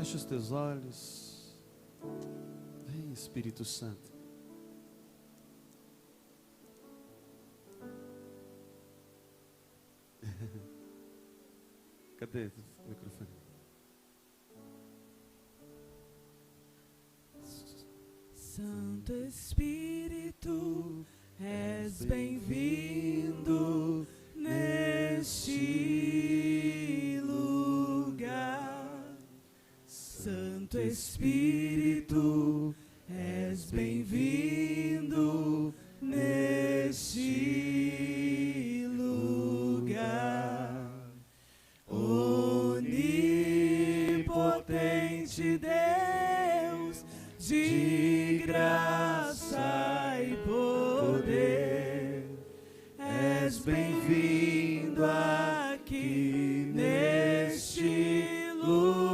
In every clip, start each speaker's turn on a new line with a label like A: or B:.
A: Fecha os teus olhos. Vem, Espírito Santo. Cadê o microfone?
B: Santo Espírito, és bem-vindo neste lugar. Santo Espírito, és bem-vindo neste lugar. Onipotente Deus, de graça e poder, és bem-vindo aqui neste lugar.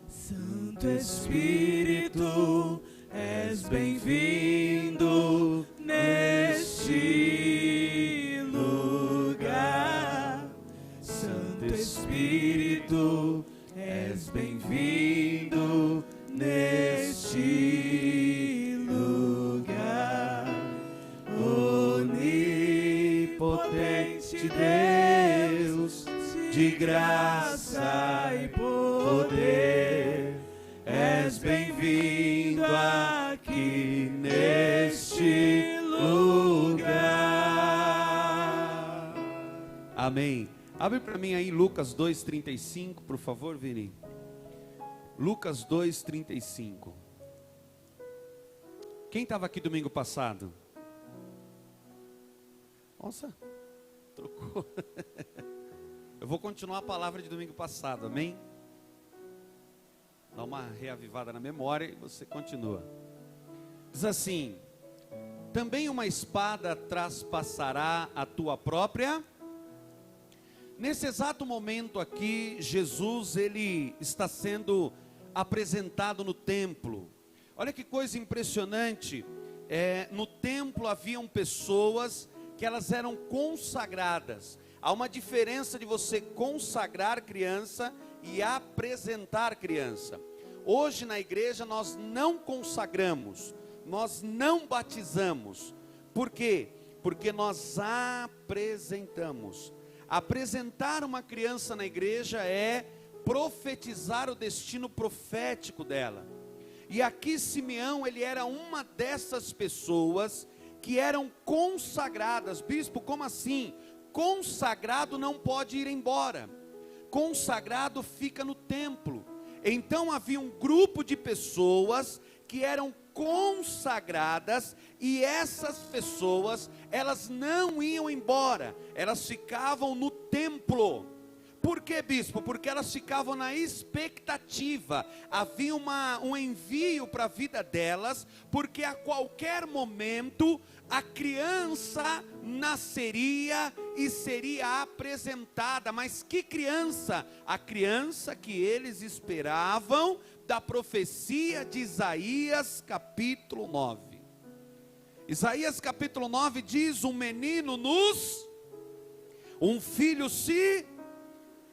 B: Santo Espírito, és bem-vindo neste lugar. Santo Espírito, és bem-vindo neste lugar. Onipotente Deus, de graça e poder, és bem-vindo aqui neste lugar.
A: Amém. Abre para mim aí Lucas 2:35, por favor, Vini. Lucas 2:35. Quem estava aqui domingo passado? Nossa, trocou. Eu vou continuar a palavra de domingo passado, amém? Dá uma reavivada na memória e você continua. Diz assim: também uma espada traspassará a tua própria. Nesse exato momento aqui, Jesus, ele está sendo apresentado no templo. Olha que coisa impressionante. No templo haviam pessoas que elas eram consagradas. Há uma diferença de você consagrar criança e apresentar criança. Hoje na igreja nós não consagramos, nós não batizamos. Por quê? Porque nós apresentamos. Apresentar uma criança na igreja é profetizar o destino profético dela. E aqui Simeão, ele era uma dessas pessoas que eram consagradas. Bispo, como assim? Consagrado não pode ir embora. Consagrado fica no templo. Então havia um grupo de pessoas que eram consagradas, e essas pessoas, elas não iam embora, elas ficavam no templo. Por que, bispo? Porque elas ficavam na expectativa. Havia um envio para a vida delas, porque a qualquer momento a criança nasceria e seria apresentada. Mas que criança? A criança que eles esperavam da profecia de Isaías capítulo 9. Isaías capítulo 9 diz: um menino um filho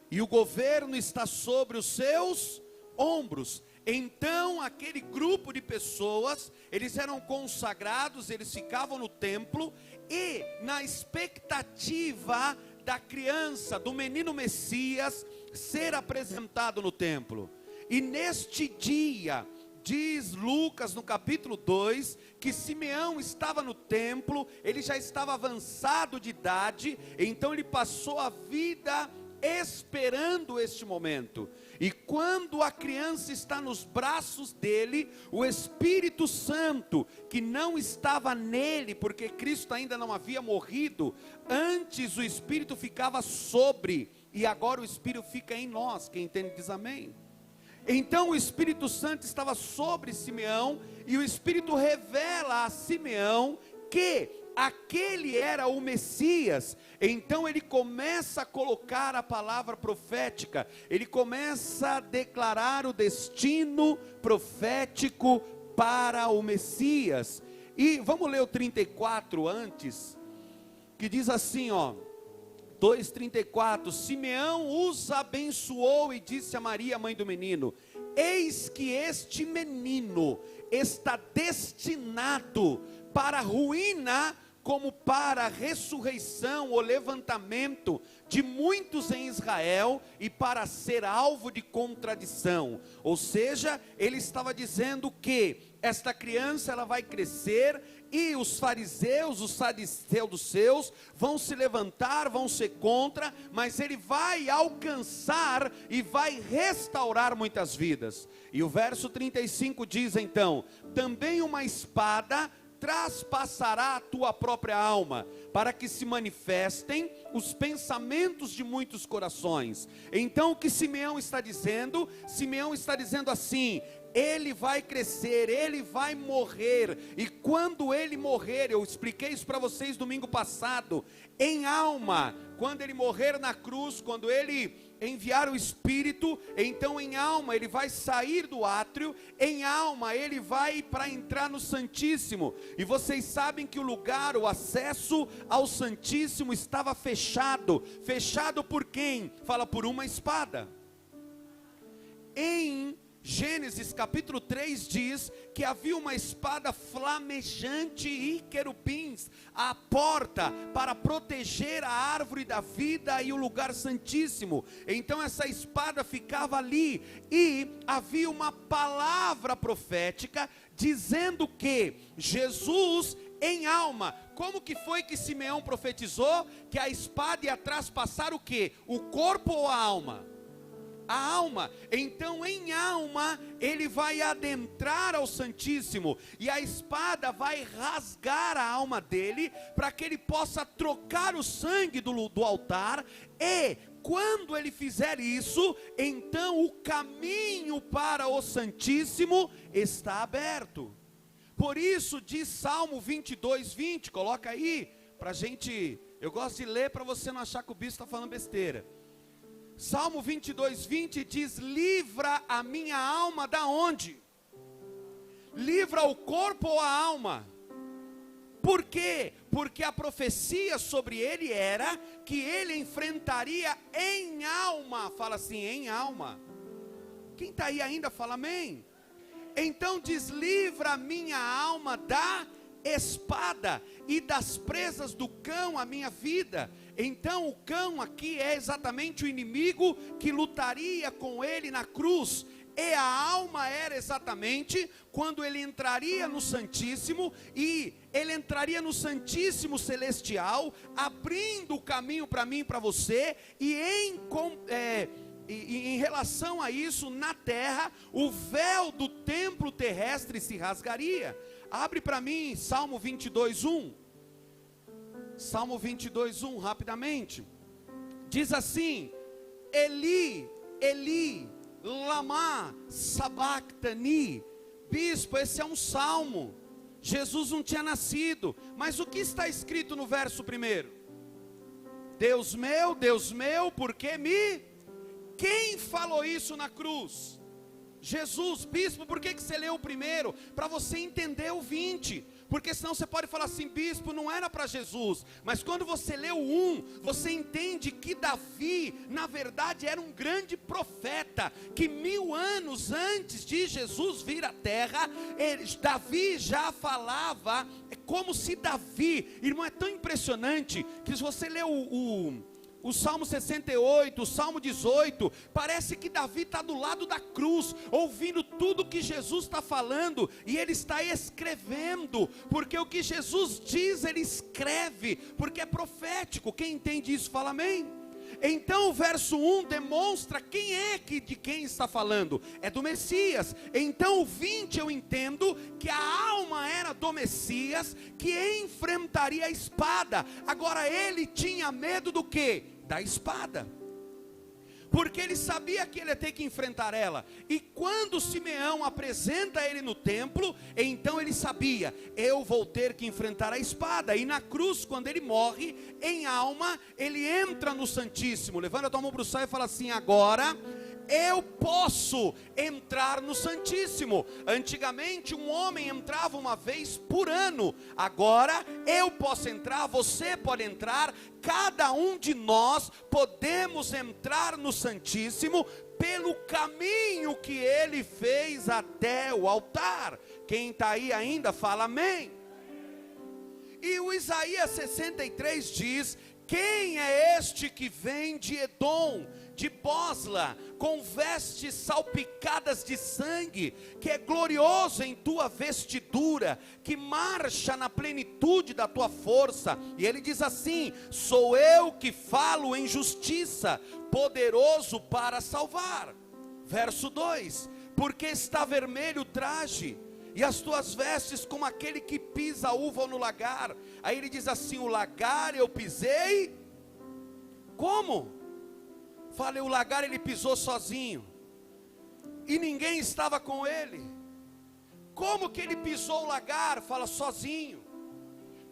A: e o governo está sobre os seus ombros. Então aquele grupo de pessoas, eles eram consagrados, eles ficavam no templo, e na expectativa da criança, do menino Messias, ser apresentado no templo. E neste dia, diz Lucas no capítulo 2, que Simeão estava no templo, ele já estava avançado de idade, então ele passou a vida esperando este momento. E quando a criança está nos braços dele, o Espírito Santo, que não estava nele, porque Cristo ainda não havia morrido, antes o Espírito ficava sobre, e agora o Espírito fica em nós. Quem entende diz amém. Então o Espírito Santo estava sobre Simeão, e o Espírito revela a Simeão que aquele era o Messias. Então ele começa a colocar a palavra profética, ele começa a declarar o destino profético para o Messias. E vamos ler o 34 antes, que diz assim, 2:34, Simeão os abençoou e disse a Maria, mãe do menino: eis que este menino está destinado para a ruína, como para a ressurreição ou levantamento de muitos em Israel, e para ser alvo de contradição. Ou seja, ele estava dizendo que esta criança ela vai crescer, e os fariseus, os saduceus vão se levantar, vão ser contra, mas ele vai alcançar e vai restaurar muitas vidas. E o verso 35 diz então: também uma espada traspassará a tua própria alma, para que se manifestem os pensamentos de muitos corações. Então o que Simeão está dizendo? Simeão está dizendo assim: ele vai crescer, ele vai morrer, e quando ele morrer, eu expliquei isso para vocês domingo passado, em alma, quando ele morrer na cruz, quando ele enviar o Espírito, então em alma ele vai sair do átrio, em alma ele vai para entrar no Santíssimo. E vocês sabem que o lugar, o acesso ao Santíssimo estava fechado. Fechado por quem? Fala, por uma espada. Em Gênesis capítulo 3 diz que havia uma espada flamejante e querubins à porta para proteger a árvore da vida e o lugar santíssimo. Então essa espada ficava ali, e havia uma palavra profética dizendo que Jesus em alma. Como que foi que Simeão profetizou? Que a espada ia traspassar o quê? O corpo ou a alma? A alma. Então em alma ele vai adentrar ao Santíssimo, e a espada vai rasgar a alma dele, para que ele possa trocar o sangue do altar. E quando ele fizer isso, então o caminho para o Santíssimo está aberto. Por isso diz Salmo 22:20, coloca aí pra gente, eu gosto de ler para você não achar que o bispo está falando besteira. Salmo 22:20 diz: livra a minha alma da onde? Livra o corpo ou a alma? Por quê? Porque a profecia sobre ele era que ele enfrentaria em alma. Fala assim, em alma. Quem está aí ainda fala amém. Então diz: livra a minha alma da espada e das presas do cão a minha vida. Então o cão aqui é exatamente o inimigo que lutaria com ele na cruz, e a alma era exatamente quando ele entraria no Santíssimo, e ele entraria no Santíssimo Celestial, abrindo o caminho para mim e para você, e em relação a isso, na terra, o véu do templo terrestre se rasgaria. Abre para mim Salmo 22:1. Salmo 22:1, rapidamente. Diz assim: Eli, Eli, lama sabachthani. Bispo, esse é um salmo. Jesus não tinha nascido, mas o que está escrito no verso primeiro? Deus meu, por que me... Quem falou isso na cruz? Jesus. Bispo, por que você leu o primeiro? Para você entender o 20, porque senão você pode falar assim: bispo, não era para Jesus. Mas quando você lê o 1, você entende que Davi, na verdade, era um grande profeta, que 1000 anos antes de Jesus vir à terra, Davi já falava. É como se Davi, irmão, é tão impressionante, que se você lê o Salmo 68, o Salmo 18, parece que Davi está do lado da cruz, ouvindo tudo que Jesus está falando, e ele está escrevendo, porque o que Jesus diz, ele escreve, porque é profético. Quem entende isso, fala amém. Então o verso 1 demonstra quem é de quem está falando, é do Messias. Então o 20 eu entendo que a alma era do Messias, que enfrentaria a espada. Agora ele tinha medo do quê? Da espada, porque ele sabia que ele ia ter que enfrentar ela. E quando Simeão apresenta ele no templo, então ele sabia: eu vou ter que enfrentar a espada. E na cruz, quando ele morre em alma, ele entra no Santíssimo. Levanta a tua mão para o céu e fala assim: agora eu posso entrar no Santíssimo. Antigamente um homem entrava uma vez por ano, agora eu posso entrar, você pode entrar, cada um de nós podemos entrar no Santíssimo pelo caminho que ele fez até o altar. Quem está aí ainda, fala amém. E o Isaías 63 diz: quem é este que vem de Edom, de Bosla, com vestes salpicadas de sangue, que é glorioso em tua vestidura, que marcha na plenitude da tua força? E ele diz assim: sou eu que falo em justiça, poderoso para salvar. Verso 2: porque está vermelho o traje, e as tuas vestes como aquele que pisa a uva no lagar. Aí ele diz assim: o lagar eu pisei. Como? Fala, o lagar ele pisou sozinho, e ninguém estava com ele. Como que ele pisou o lagar? Fala, sozinho.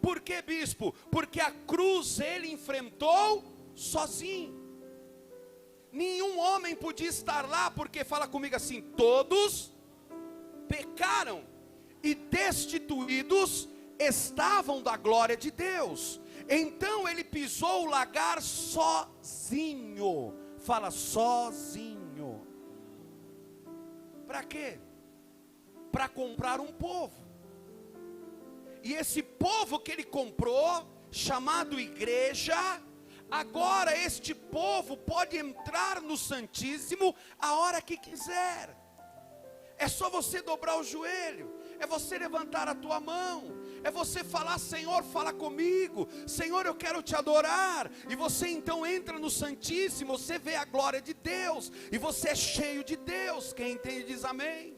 A: Por que, bispo? Porque a cruz ele enfrentou sozinho. Nenhum homem podia estar lá, porque fala comigo assim: todos pecaram e destituídos estavam da glória de Deus. Então ele pisou o lagar sozinho. Fala, sozinho. Para quê? Para comprar um povo. E esse povo que ele comprou, chamado igreja, agora este povo pode entrar no Santíssimo a hora que quiser. É só você dobrar o joelho, é você levantar a tua mão, é você falar: Senhor, fala comigo, Senhor, eu quero te adorar. E você então entra no Santíssimo, você vê a glória de Deus, e você é cheio de Deus. Quem entende diz amém.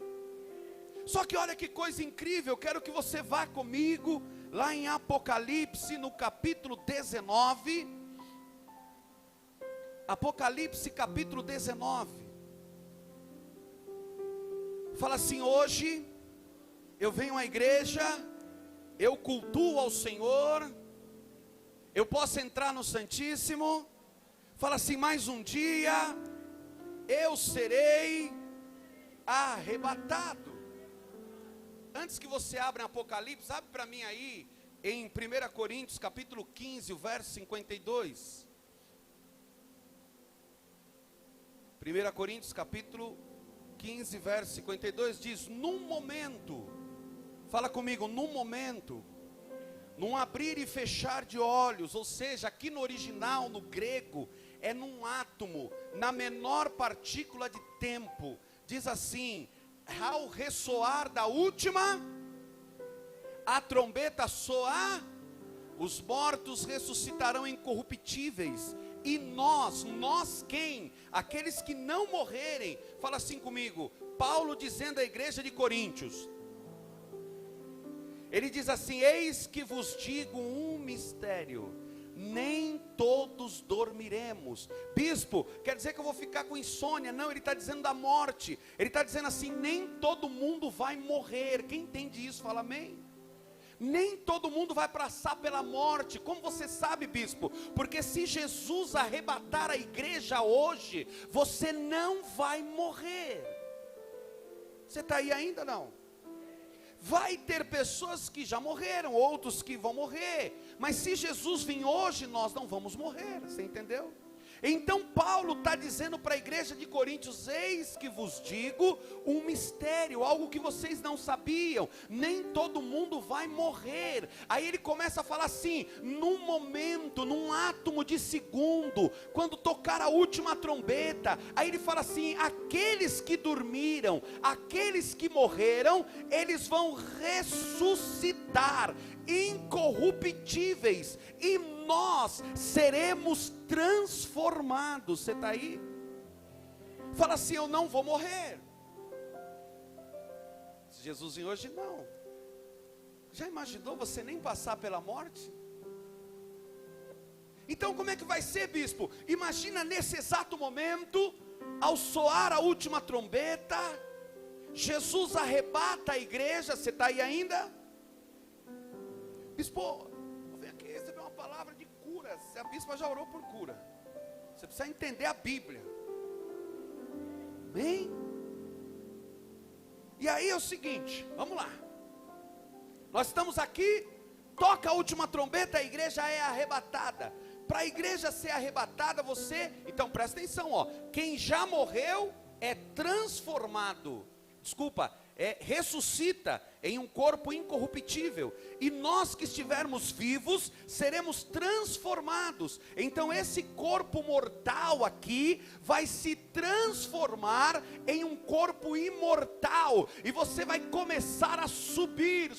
A: Só que olha que coisa incrível, eu quero que você vá comigo lá em Apocalipse, no capítulo 19. Apocalipse capítulo 19. Fala assim: hoje eu venho à igreja, eu cultuo ao Senhor, eu posso entrar no Santíssimo. Fala assim: mais um dia eu serei arrebatado. Antes que você abra em Apocalipse, abre para mim aí em 1 Coríntios capítulo 15, o verso 52. 1 Coríntios capítulo 15, verso 52 diz: num momento, fala comigo, num momento, num abrir e fechar de olhos, ou seja, aqui no original, no grego, é num átomo, na menor partícula de tempo. Diz assim: ao ressoar da última, a trombeta soar, os mortos ressuscitarão incorruptíveis. E nós quem? Aqueles que não morrerem. Fala assim comigo, Paulo dizendo à igreja de Coríntios. Ele diz assim: eis que vos digo um mistério, nem todos dormiremos. Bispo, quer dizer que eu vou ficar com insônia? Não, ele está dizendo da morte. Ele está dizendo assim: nem todo mundo vai morrer. Quem entende isso, fala amém. Nem todo mundo vai passar pela morte. Como você sabe, bispo? Porque se Jesus arrebatar a igreja hoje, você não vai morrer. Você está aí ainda não? Vai ter pessoas que já morreram, outros que vão morrer, mas se Jesus vir hoje, nós não vamos morrer. Você entendeu? Então Paulo está dizendo para a igreja de Coríntios: eis que vos digo um mistério, algo que vocês não sabiam, nem todo mundo vai morrer. Aí ele começa a falar assim: num momento, num átomo de segundo, quando tocar a última trombeta, aí ele fala assim: aqueles que dormiram, aqueles que morreram, eles vão ressuscitar, incorruptíveis, e nós seremos transformados. Você está aí? Fala assim: eu não vou morrer. Se Jesus vir hoje, não. Já imaginou você nem passar pela morte? Então como é que vai ser, bispo? Imagina nesse exato momento, ao soar a última trombeta, Jesus arrebata a igreja. Você está aí ainda? Bispo, vem aqui receber uma palavra de cura. A bispa já orou por cura. Você precisa entender a Bíblia. Amém? E aí é o seguinte, vamos lá. Nós estamos aqui, toca a última trombeta, a igreja é arrebatada. Para a igreja ser arrebatada, então presta atenção, ó. Quem já morreu é transformado. Ressuscita em um corpo incorruptível, e nós que estivermos vivos, seremos transformados. Então esse corpo mortal aqui, vai se transformar em um corpo imortal, e você vai começar a subir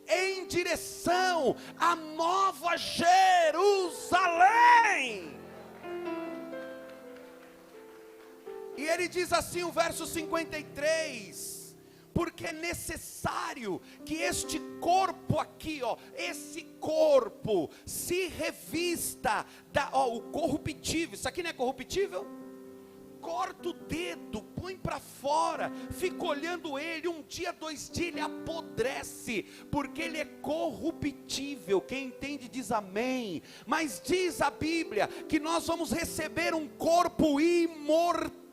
A: em direção à Nova Jerusalém. E ele diz assim, o verso 53, porque é necessário que este corpo aqui, esse corpo se revista o corruptível. Isso aqui não é corruptível? Corta o dedo, põe para fora, fica olhando ele, um dia, 2 dias ele apodrece, porque ele é corruptível. Quem entende diz amém. Mas diz a Bíblia que nós vamos receber um corpo imortal.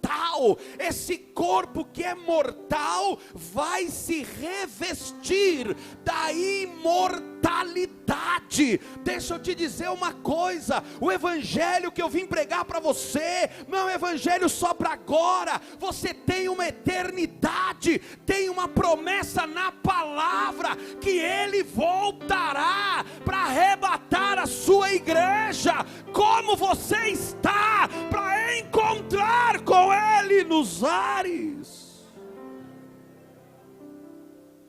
A: Esse corpo que é mortal vai se revestir da imortalidade. Deixa eu te dizer uma coisa, o evangelho que eu vim pregar para você, não é um evangelho só para agora. Você tem uma eternidade, tem uma promessa na palavra, que ele voltará para arrebatar a sua igreja. Como você está para encontrar com ele nos ares?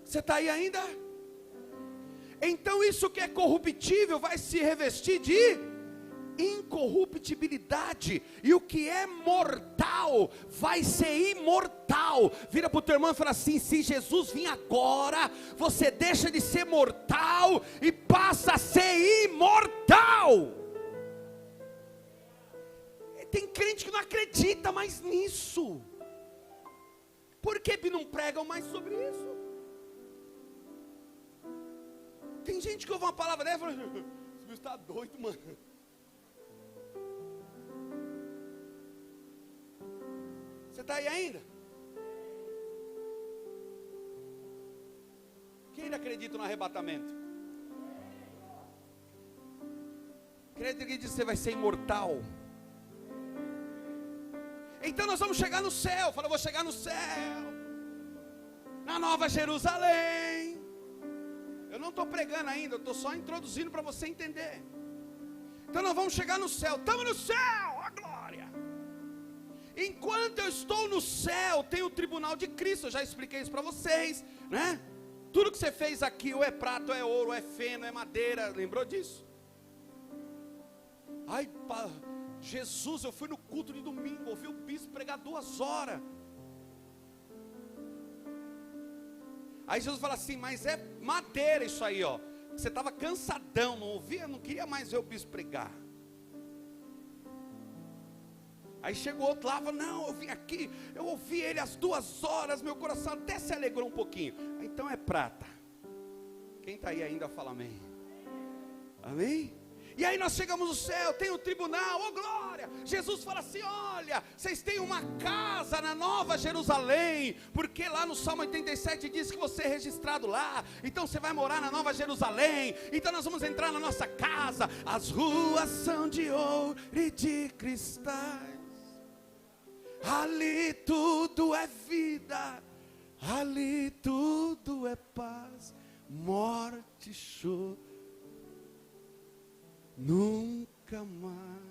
A: Você está aí ainda? Então isso que é corruptível vai se revestir de incorruptibilidade, e o que é mortal vai ser imortal. Vira para o teu irmão e fala assim: se Jesus vir agora, você deixa de ser mortal e passa a ser imortal. Tem crente que não acredita mais nisso. Por que não pregam mais sobre isso? Tem gente que ouve uma palavra dessa e fala: esse bicho está doido, mano. Você está aí ainda? Quem acredita no arrebatamento? Acredita que diz que você vai ser imortal? Então nós vamos chegar no céu. Fala: eu vou chegar no céu, na Nova Jerusalém. Eu não estou pregando ainda, eu estou só introduzindo para você entender. Então nós vamos chegar no céu. Estamos no céu, a glória. Enquanto eu estou no céu, tem o tribunal de Cristo. Eu já expliquei isso para vocês, né? Tudo que você fez aqui, ou é prata, ou é ouro, ou é feno, é madeira. Lembrou disso? Ai, Jesus, eu fui no culto de domingo, ouvi o bispo pregar 2 horas. Aí Jesus fala assim: mas é madeira isso aí, ó. Você estava cansadão, não ouvia, não queria mais ver o bispo pregar. Aí chegou outro lá e falou: não, eu vim aqui, eu ouvi ele às 2 horas, meu coração até se alegrou um pouquinho. Então é prata. Quem está aí ainda fala amém. Amém? E aí nós chegamos no céu, tem o tribunal, oh glória. Jesus fala assim: olha, vocês têm uma casa na Nova Jerusalém, porque lá no Salmo 87 diz que você é registrado lá. Então você vai morar na Nova Jerusalém. Então nós vamos entrar na nossa casa. As ruas são de ouro e de cristais. Ali tudo é vida, ali tudo é paz, morte, choro, nunca mais.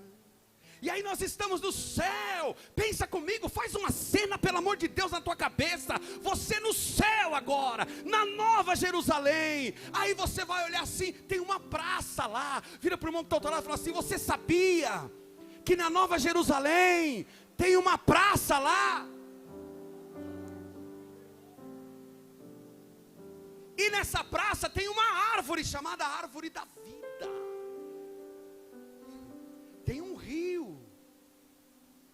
A: E aí nós estamos no céu. Pensa comigo, faz uma cena, pelo amor de Deus, na tua cabeça. Você no céu agora, na Nova Jerusalém. Aí você vai olhar assim, tem uma praça lá. Vira para o irmão que está ao teu lado e fala assim: você sabia que na Nova Jerusalém tem uma praça lá? E nessa praça tem uma árvore chamada árvore da vida. Tem um rio.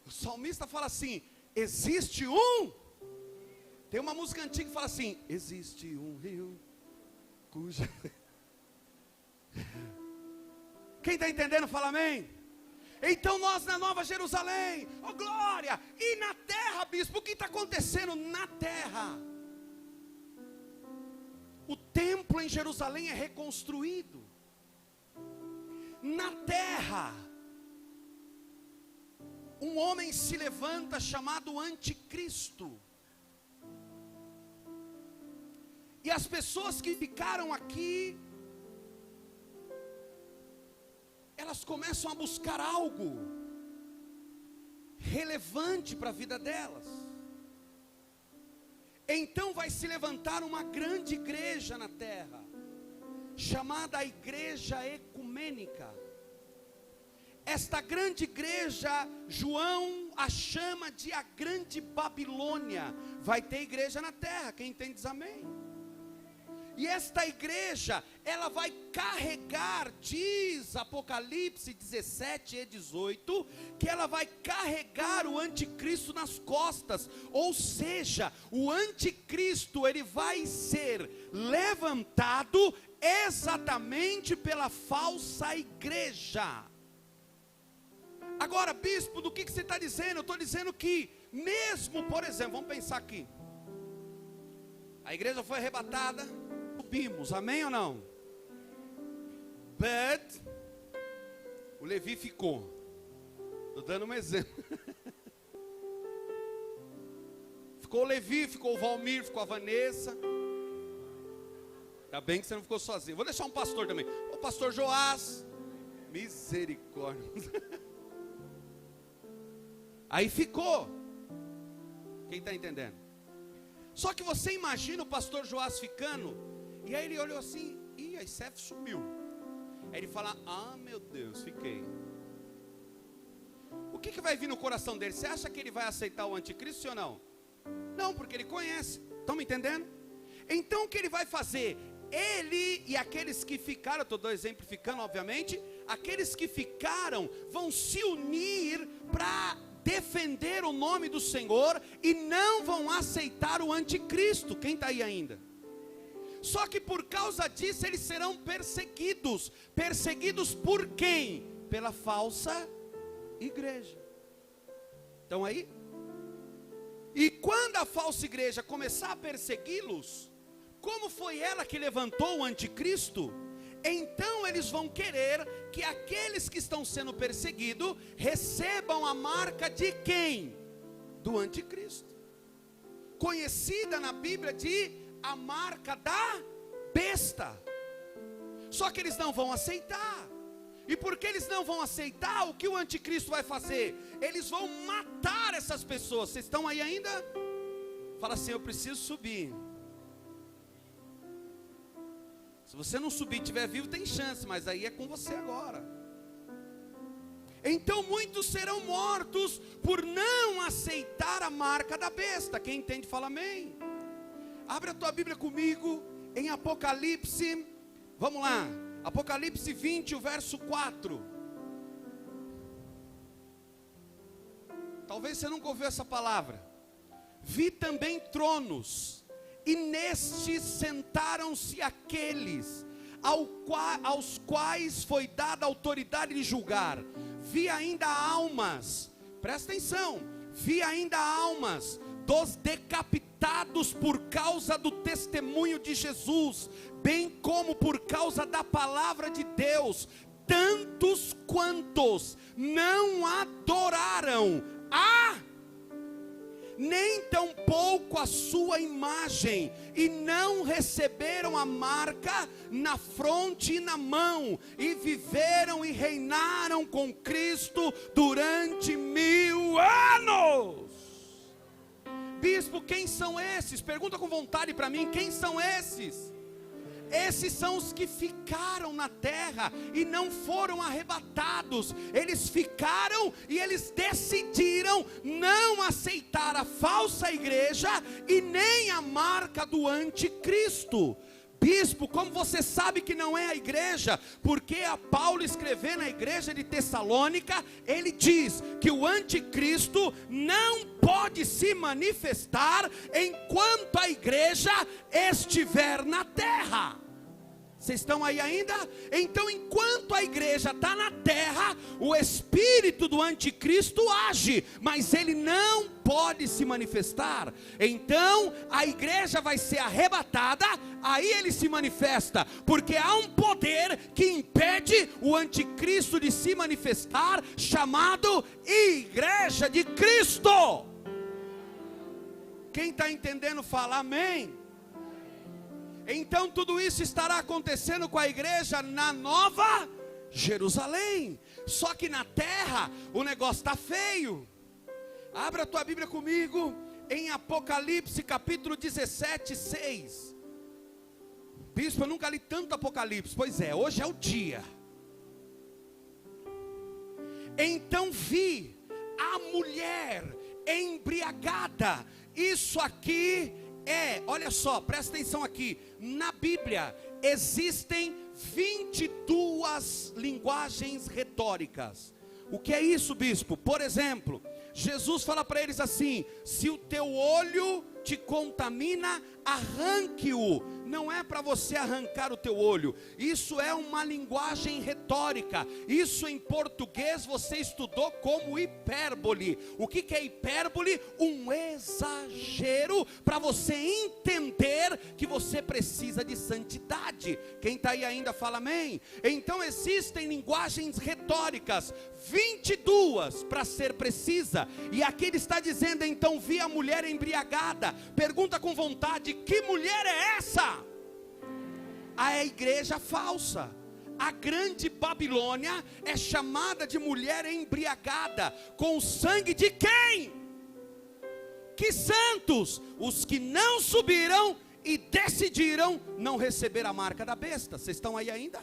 A: O salmista fala assim: existe um. Tem uma música antiga que fala assim: existe um rio cuja... Quem está entendendo fala amém. Então nós na Nova Jerusalém, oh glória, e na terra, bispo, o que está acontecendo na terra? O templo em Jerusalém é reconstruído. Na terra, um homem se levanta chamado Anticristo. E as pessoas que ficaram aqui, elas começam a buscar algo relevante para a vida delas. Então vai se levantar uma grande igreja na terra, chamada a Igreja Ecumênica. Esta grande igreja, João a chama de a Grande Babilônia. Vai ter igreja na terra, quem entende diz amém. E esta igreja, ela vai carregar, diz Apocalipse 17 e 18, que ela vai carregar o anticristo nas costas. Ou seja, o anticristo, ele vai ser levantado exatamente pela falsa igreja. Agora, bispo, do que você está dizendo? Eu estou dizendo que, mesmo, por exemplo, vamos pensar aqui. A igreja foi arrebatada, subimos, amém ou não? But o Levi ficou. Estou dando um exemplo. Ficou o Levi, ficou o Valmir, ficou a Vanessa. Ainda bem que você não ficou sozinho. Vou deixar um pastor também. O pastor Joás. Misericórdia. Aí ficou. Quem está entendendo? Só que você imagina o pastor Joás ficando. E aí ele olhou assim. Ih, a ICF sumiu. Aí ele fala: ah, meu Deus, fiquei. O que vai vir no coração dele? Você acha que ele vai aceitar o anticristo ou não? Não, porque ele conhece. Estão me entendendo? Então o que ele vai fazer? Ele e aqueles que ficaram, estou exemplificando obviamente, aqueles que ficaram vão se unir para defender o nome do Senhor e não vão aceitar o anticristo. Quem está aí ainda? Só que por causa disso eles serão perseguidos. Perseguidos por quem? Pela falsa igreja. Estão aí? E quando a falsa igreja começar a persegui-los, como foi ela que levantou o anticristo, então eles vão querer que aqueles que estão sendo perseguidos recebam a marca de quem? Do anticristo, conhecida na Bíblia de a marca da besta. Só que eles não vão aceitar. E porque eles não vão aceitar, o que o anticristo vai fazer? Eles vão matar essas pessoas. Vocês estão aí ainda? Fala assim: eu preciso subir. Se você não subir e estiver vivo, tem chance, mas aí é com você agora. Então muitos serão mortos por não aceitar a marca da besta. Quem entende fala amém. Abre a tua Bíblia comigo em Apocalipse. Vamos lá, Apocalipse 20, o verso 4. Talvez você nunca ouviu essa palavra. Vi também tronos, e nestes sentaram-se aqueles aos quais foi dada a autoridade de julgar. Vi ainda almas, presta atenção, vi ainda almas dos decapitados por causa do testemunho de Jesus, bem como por causa da palavra de Deus, tantos quantos não adoraram nem tampouco a sua imagem, e não receberam a marca na fronte e na mão, e viveram e reinaram com Cristo durante 1000 anos. Bispo, quem são esses? Pergunta com vontade para mim, quem são esses? Esses são os que ficaram na terra e não foram arrebatados. Eles ficaram e eles decidiram não aceitar a falsa igreja e nem a marca do anticristo. Bispo, como você sabe que não é a igreja? Porque a Paulo escrever na igreja de Tessalônica, ele diz que o anticristo não pode se manifestar enquanto a igreja estiver na terra. Vocês estão aí ainda? Então, enquanto a igreja está na terra, o espírito do anticristo age, mas ele não pode se manifestar. Então a igreja vai ser arrebatada, aí ele se manifesta, porque há um poder que impede o anticristo de se manifestar, chamado Igreja de Cristo. Quem está entendendo fala amém. Então tudo isso estará acontecendo com a igreja na Nova Jerusalém. Só que na terra o negócio está feio. Abra a tua Bíblia comigo em Apocalipse capítulo 17, 6. Bispo, eu nunca li tanto Apocalipse. Pois é, hoje é o dia. Então vi a mulher embriagada. Isso aqui olha só, presta atenção aqui. Na Bíblia existem 22 linguagens retóricas. O que é isso, bispo? Por exemplo, Jesus fala para eles assim: se o teu olho te contamina, arranque-o. Não é para você arrancar o teu olho. Isso é uma linguagem retórica. Isso em português você estudou como hipérbole. O que é hipérbole? Um exagero para você entender que você precisa de santidade. Quem está aí ainda fala amém. Então existem linguagens retóricas, 22 para ser precisa. E aqui ele está dizendo: então vi a mulher embriagada. Pergunta com vontade: que mulher é essa? A igreja falsa. A grande Babilônia é chamada de mulher embriagada. Com o sangue de quem? Que santos? Os que não subiram e decidiram não receber a marca da besta. Vocês estão aí ainda?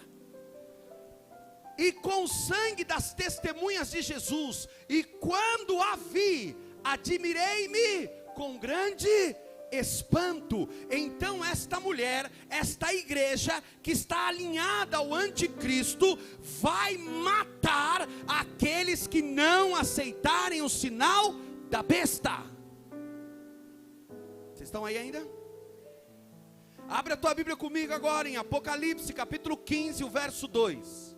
A: E com o sangue das testemunhas de Jesus. E quando a vi, admirei-me com grande espanto. Então esta mulher, esta igreja que está alinhada ao anticristo, vai matar aqueles que não aceitarem o sinal da besta. Vocês estão aí ainda? Abre a tua Bíblia comigo agora em Apocalipse capítulo 15, o verso 2.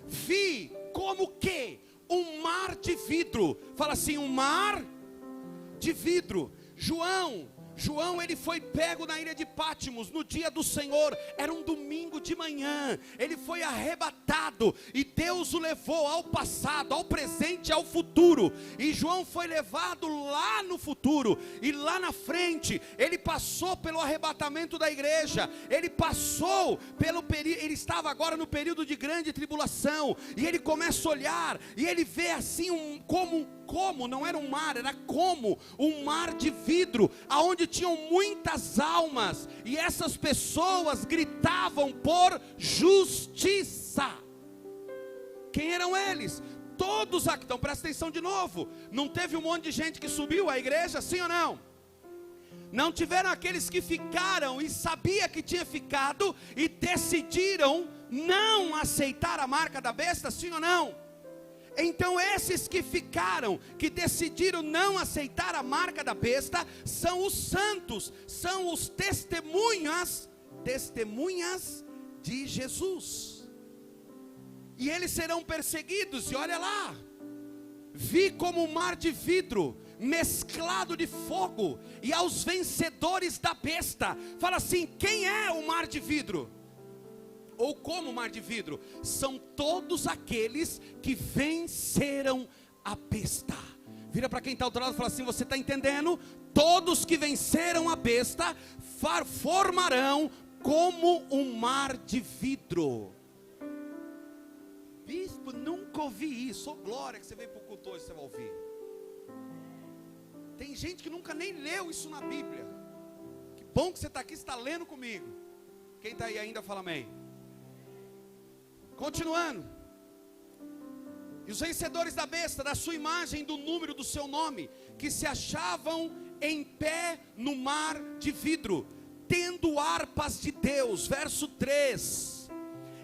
A: Vi como que um mar de vidro. Fala assim: um mar de vidro. João ele foi pego na ilha de Pátimos no dia do Senhor, era um domingo de manhã. Ele foi arrebatado e Deus o levou ao passado, ao presente, ao futuro. E João foi levado lá no futuro, e lá na frente ele passou pelo arrebatamento da igreja. Ele passou pelo período, ele estava agora no período de grande tribulação, e ele começa a olhar e ele vê assim como não era um mar, era como um mar de vidro, aonde tinham muitas almas, e essas pessoas gritavam por justiça. Quem eram eles? Todos aqui. Então presta atenção de novo. Não teve um monte de gente que subiu à igreja, sim ou não? Não tiveram aqueles que ficaram e sabia que tinha ficado e decidiram não aceitar a marca da besta, sim ou não? Então esses que ficaram, que decidiram não aceitar a marca da besta, são os santos, são os testemunhas de Jesus. E eles serão perseguidos. E olha lá, vi como um mar de vidro mesclado de fogo, e aos vencedores da besta. Fala assim: quem é o mar de vidro? Ou como mar de vidro? São todos aqueles que venceram a besta. Vira para quem está ao outro lado e fala assim: você está entendendo? Todos que venceram a besta formarão como um mar de vidro. Bispo, nunca ouvi isso. Oh, glória que você veio para o culto hoje, você vai ouvir. Tem gente que nunca nem leu isso na Bíblia. Que bom que você está aqui, está lendo comigo. Quem está aí ainda fala amém. Continuando. E os vencedores da besta, da sua imagem, do número do seu nome, que se achavam em pé no mar de vidro, tendo harpas de Deus. Verso 3.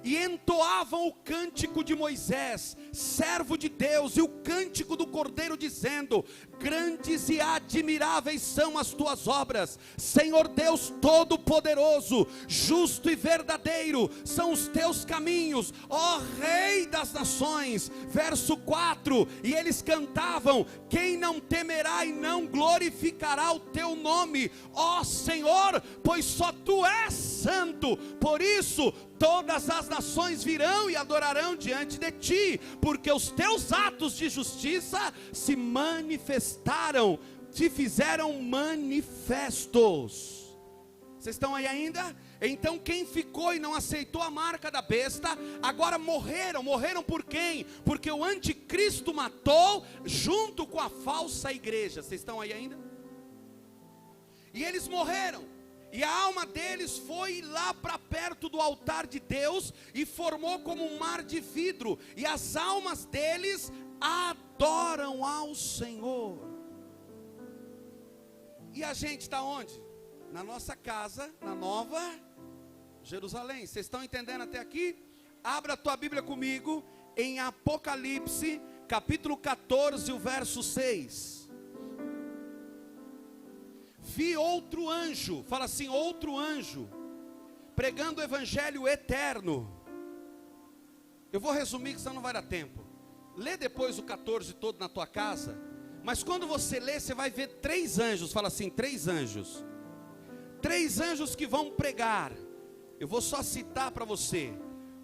A: E entoavam o cântico de Moisés, servo de Deus, e o cântico do Cordeiro dizendo: grandes e admiráveis são as tuas obras, Senhor Deus Todo-Poderoso, justo e verdadeiro são os teus caminhos, ó Rei das nações. Verso 4, e eles cantavam: quem não temerá e não glorificará o teu nome, ó Senhor, pois só tu és santo. Por isso todas as nações virão e adorarão diante de ti, porque os teus atos de justiça se manifestaram, se fizeram manifestos. Vocês estão aí ainda? Então quem ficou e não aceitou a marca da besta, agora morreram. Morreram por quem? Porque o anticristo matou junto com a falsa igreja. Vocês estão aí ainda? E eles morreram, e a alma deles foi lá para perto do altar de Deus, e formou como um mar de vidro, e as almas deles adoram ao Senhor. E a gente está onde? Na nossa casa, na Nova Jerusalém. Vocês estão entendendo até aqui? Abra a tua Bíblia comigo em Apocalipse, capítulo 14, o verso 6. Vi outro anjo, fala assim, outro anjo, pregando o evangelho eterno. Eu vou resumir, que senão não vai dar tempo. Lê depois o 14 todo na tua casa. Mas quando você lê, você vai ver 3 anjos, fala assim, 3 anjos. 3 anjos que vão pregar. Eu vou só citar para você.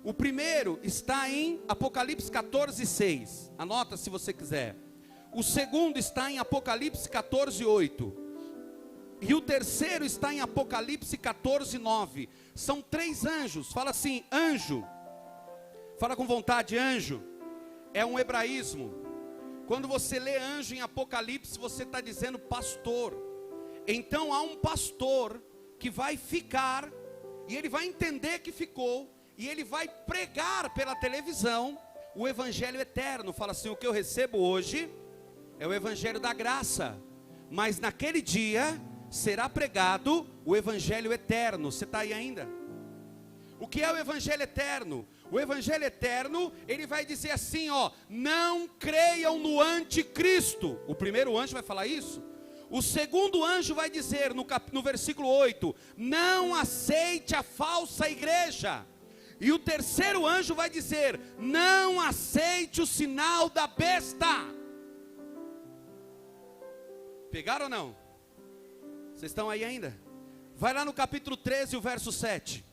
A: O primeiro está em Apocalipse 14, 6. Anota se você quiser. O segundo está em Apocalipse 14, 8. E o terceiro está em Apocalipse 14, 9. São 3 anjos. Fala assim, anjo. Fala com vontade, anjo. É um hebraísmo. Quando você lê anjo em Apocalipse, você está dizendo pastor. Então há um pastor que vai ficar, e ele vai entender que ficou, e ele vai pregar pela televisão o evangelho eterno. Fala assim, o que eu recebo hoje é o evangelho da graça, mas naquele dia será pregado o evangelho eterno. Você está aí ainda? O que é o evangelho eterno? O evangelho eterno, ele vai dizer assim, ó: não creiam no anticristo. O primeiro anjo vai falar isso. O segundo anjo vai dizer no versículo 8: não aceite a falsa igreja. E o terceiro anjo vai dizer: não aceite o sinal da besta. Pegaram ou não? Vocês estão aí ainda? Vai lá no capítulo 13, o verso 7.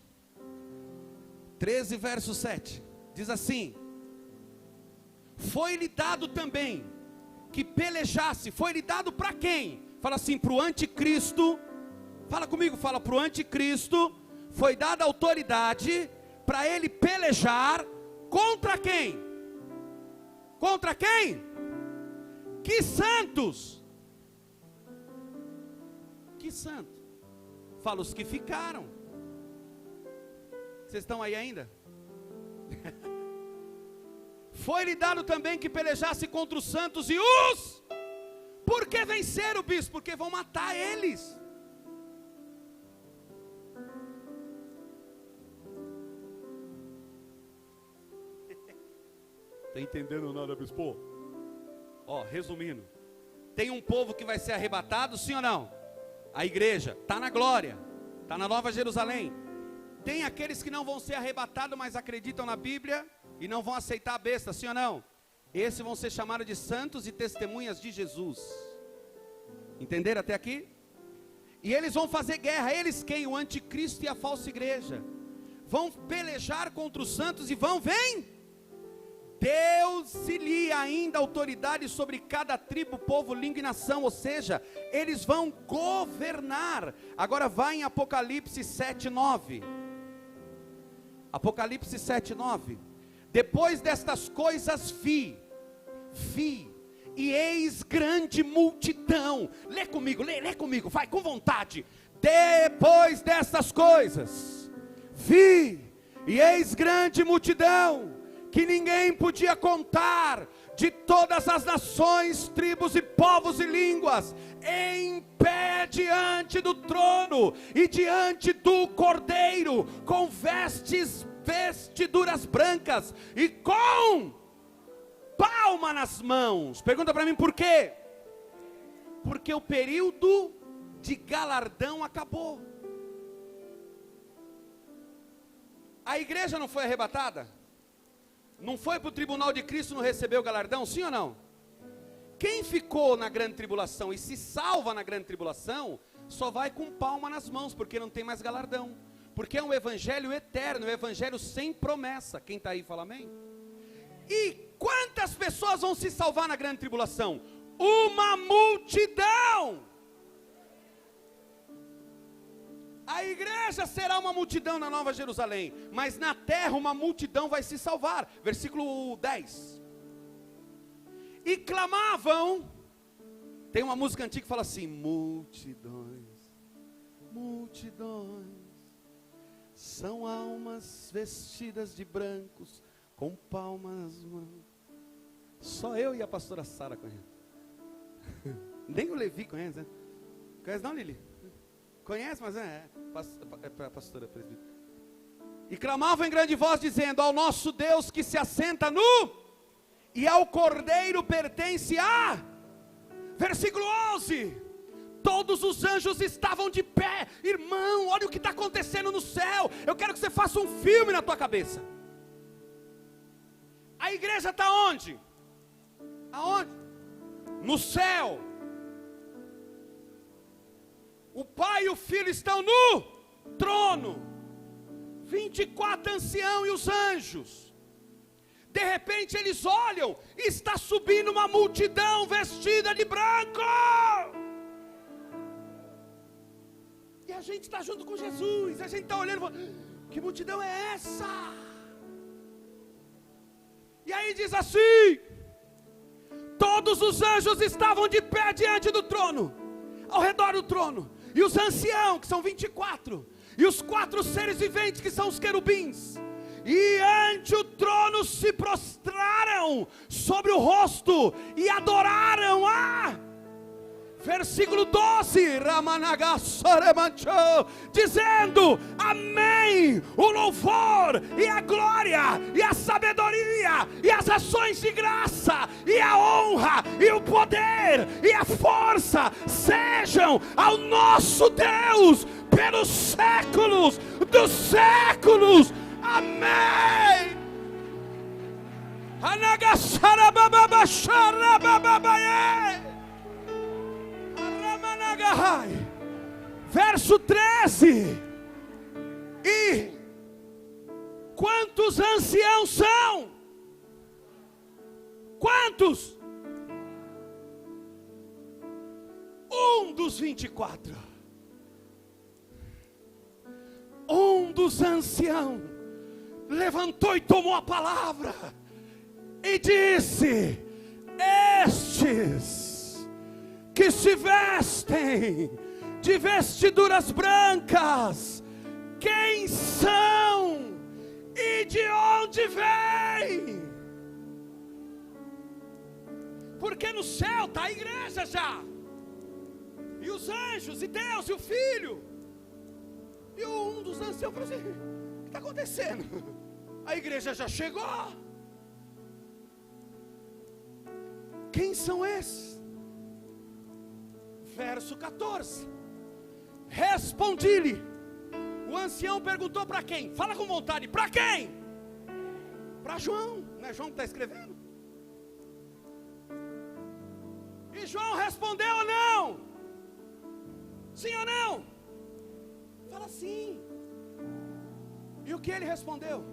A: 13, verso 7. Diz assim: foi-lhe dado também que pelejasse. Foi-lhe dado para quem? Fala assim, para o anticristo. Fala comigo, fala, para o anticristo foi dada autoridade para ele pelejar contra quem? Contra quem? Que santos? Que santo? Fala, os que ficaram. Vocês estão aí ainda? Foi-lhe dado também que pelejasse contra os santos e os... Por que venceram, bispo? Porque vão matar eles. Está entendendo nada, bispo? Ó, resumindo, tem um povo que vai ser arrebatado, sim ou não? A igreja está na glória, está na Nova Jerusalém. Tem aqueles que não vão ser arrebatados, mas acreditam na Bíblia e não vão aceitar a besta, sim ou não? Esses vão ser chamados de santos e testemunhas de Jesus. Entenderam até aqui? E eles vão fazer guerra. Eles quem? O anticristo e a falsa igreja. Vão pelejar contra os santos e vão, vem. Deu-se-lhe ainda autoridade sobre cada tribo, povo, língua e nação. Ou seja, eles vão governar. Agora vai em Apocalipse 7, 9. Apocalipse 7, 9. Depois destas coisas vi, e eis grande multidão. Lê comigo, vai com vontade. Depois destas coisas vi, e eis grande multidão, que ninguém podia contar, de todas as nações, tribos e povos e línguas, em pé diante do trono e diante do Cordeiro, com vestiduras brancas e com palma nas mãos. Pergunta para mim por quê? Porque o período de galardão acabou. A igreja não foi arrebatada? Não foi para o tribunal de Cristo, não recebeu o galardão, sim ou não? Quem ficou na grande tribulação e se salva na grande tribulação, só vai com palma nas mãos, porque não tem mais galardão. Porque é um evangelho eterno, um evangelho sem promessa. Quem está aí fala amém? E quantas pessoas vão se salvar na grande tribulação? Uma multidão. A igreja será uma multidão na Nova Jerusalém, mas na terra uma multidão vai se salvar. Versículo 10. E clamavam. Tem uma música antiga que fala assim: multidões, multidões, são almas vestidas de brancos, com palmas nas mãos. Só eu e a pastora Sara conhecem. Nem o Levi conhece, né? Conhece não, Lili? Conhece, mas é pastora presbítera. E clamavam em grande voz, dizendo: ao nosso Deus que se assenta no, e ao Cordeiro pertence a. Versículo 11. Todos os anjos estavam de pé. Irmão, olha o que está acontecendo no céu. Eu quero que você faça um filme na tua cabeça. A igreja está onde? Aonde? No céu. O Pai e o Filho estão no trono. 24 anciãos e os anjos. De repente eles olham, e está subindo uma multidão vestida de branco. E a gente está junto com Jesus. A gente está olhando e falando: que multidão é essa? E aí diz assim: todos os anjos estavam de pé diante do trono, ao redor do trono. E os anciãos, que são 24, e os 4 seres viventes, que são os querubins, e ante o trono se prostraram sobre o rosto e adoraram a. Versículo 12, dizendo: amém, o louvor, e a glória, e a sabedoria, e as ações de graça, e a honra, e o poder, e a força, sejam ao nosso Deus, pelos séculos dos séculos, amém. Verso 13. E quantos anciãos são? Quantos? Um dos 24. Um dos anciãos levantou e tomou a palavra e disse: estes que se vestem de vestiduras brancas, quem são e de onde vêm? Porque no céu está a igreja já, e os anjos, e Deus, e o Filho. E um dos anciãos falou assim: o que está acontecendo? A igreja já chegou. Quem são esses? Verso 14. Respondi-lhe. O ancião perguntou para quem? Fala com vontade. Para quem? Para João. Não é João que está escrevendo? E João respondeu ou não? Sim ou não? Fala sim. E o que ele respondeu?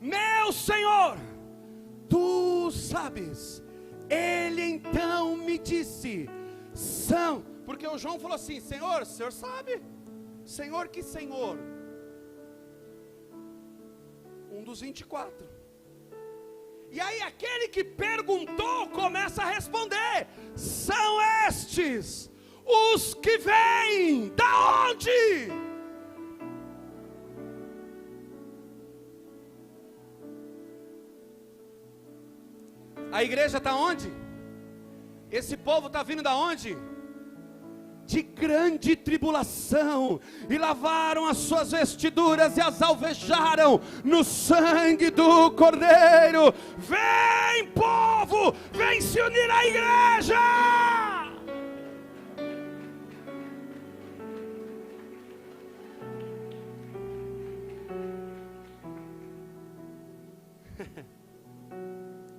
A: Meu Senhor, tu sabes. Ele então me disse: são. Porque o João falou assim: Senhor, o senhor sabe? Senhor, que Senhor? Um dos 24. E aí aquele que perguntou começa a responder: são estes os que vêm da onde? A igreja está onde? Esse povo está vindo da onde? de grande tribulação, e lavaram as suas vestiduras e as alvejaram no sangue do Cordeiro. Vem, povo, vem se unir à igreja.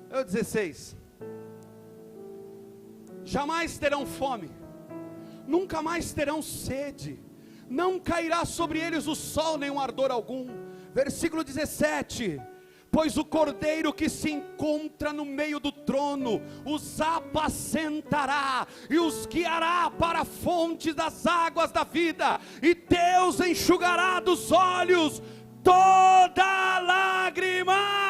A: Eu 16. Jamais terão fome, nunca mais terão sede, não cairá sobre eles o sol nem um ardor algum. Versículo 17: pois o Cordeiro que se encontra no meio do trono os apacentará e os guiará para a fonte das águas da vida, e Deus enxugará dos olhos toda lágrima.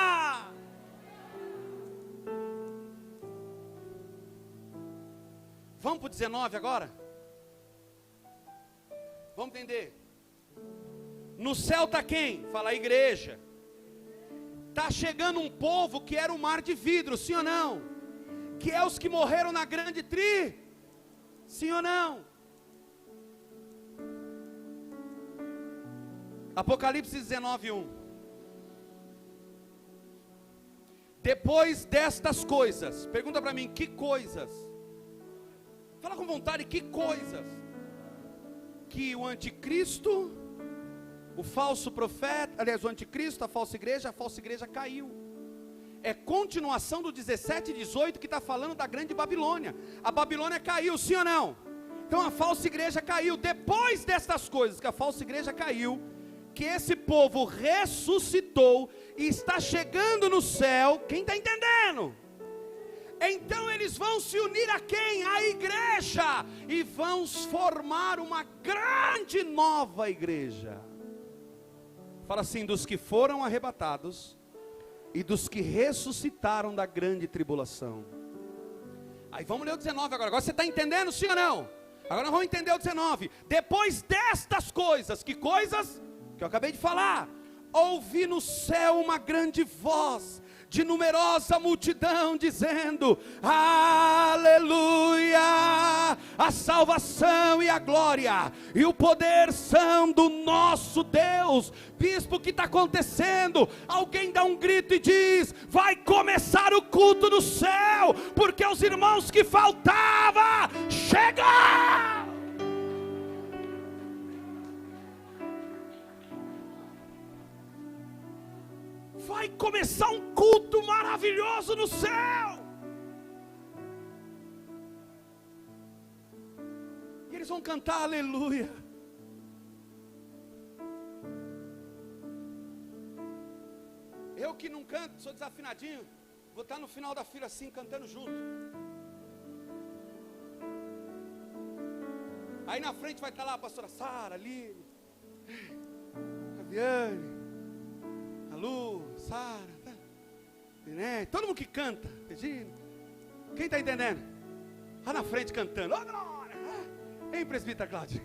A: Vamos para o 19 agora? Vamos entender. No céu está quem? Fala a igreja. Está chegando um povo que era um mar de vidro, sim ou não? Que é os que morreram na grande tri, sim ou não? Apocalipse 19:1. Depois destas coisas, pergunta para mim, que coisas? Fala com vontade, que coisas? Que o anticristo, o falso profeta, aliás, o anticristo, a falsa igreja caiu. É continuação do 17 e 18 que está falando da grande Babilônia. A Babilônia caiu, sim ou não? Então a falsa igreja caiu. Depois destas coisas, que a falsa igreja caiu, que esse povo ressuscitou e está chegando no céu. Quem está entendendo? Então eles vão se unir a quem? A igreja, e vão formar uma grande nova igreja. Fala assim, dos que foram arrebatados e dos que ressuscitaram da grande tribulação. Aí vamos ler o 19 agora você está entendendo, sim ou não? Agora nós vamos entender o 19. Depois destas coisas, que coisas? Que eu acabei de falar. Ouvi no céu uma grande voz de numerosa multidão dizendo: aleluia, a salvação e a glória e o poder são do nosso Deus. Bispo, o que está acontecendo? Alguém dá um grito e diz: vai começar o culto do céu, porque os irmãos que faltavam chegaram. Vai começar um culto maravilhoso no céu. E eles vão cantar aleluia. Eu que não canto, sou desafinadinho, vou estar no final da fila assim, cantando junto. Aí na frente vai estar lá a pastora Sara, Lili, Caviane, a Lu, Sara, né? Todo mundo que canta, Regina. Quem está entendendo? Lá na frente cantando, oh glória, hein, presbítera Cláudia?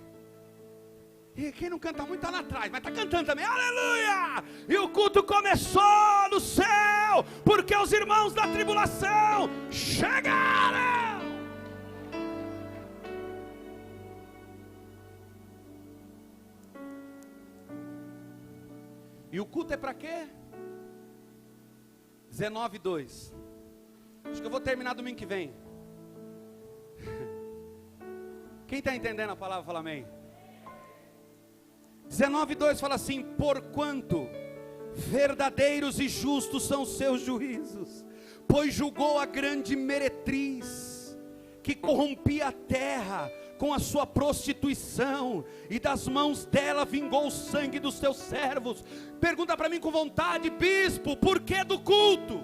A: E quem não canta muito está lá atrás, mas está cantando também, aleluia! E o culto começou no céu, porque os irmãos da tribulação chegaram. E o culto é para quê? 19:2. Acho que eu vou terminar domingo que vem. Quem está entendendo a palavra, fala amém. 19:2 fala assim: porquanto verdadeiros e justos são os seus juízos, pois julgou a grande meretriz, que corrompia a terra com a sua prostituição, e das mãos dela vingou o sangue dos seus servos. Pergunta para mim com vontade, bispo, por que do culto?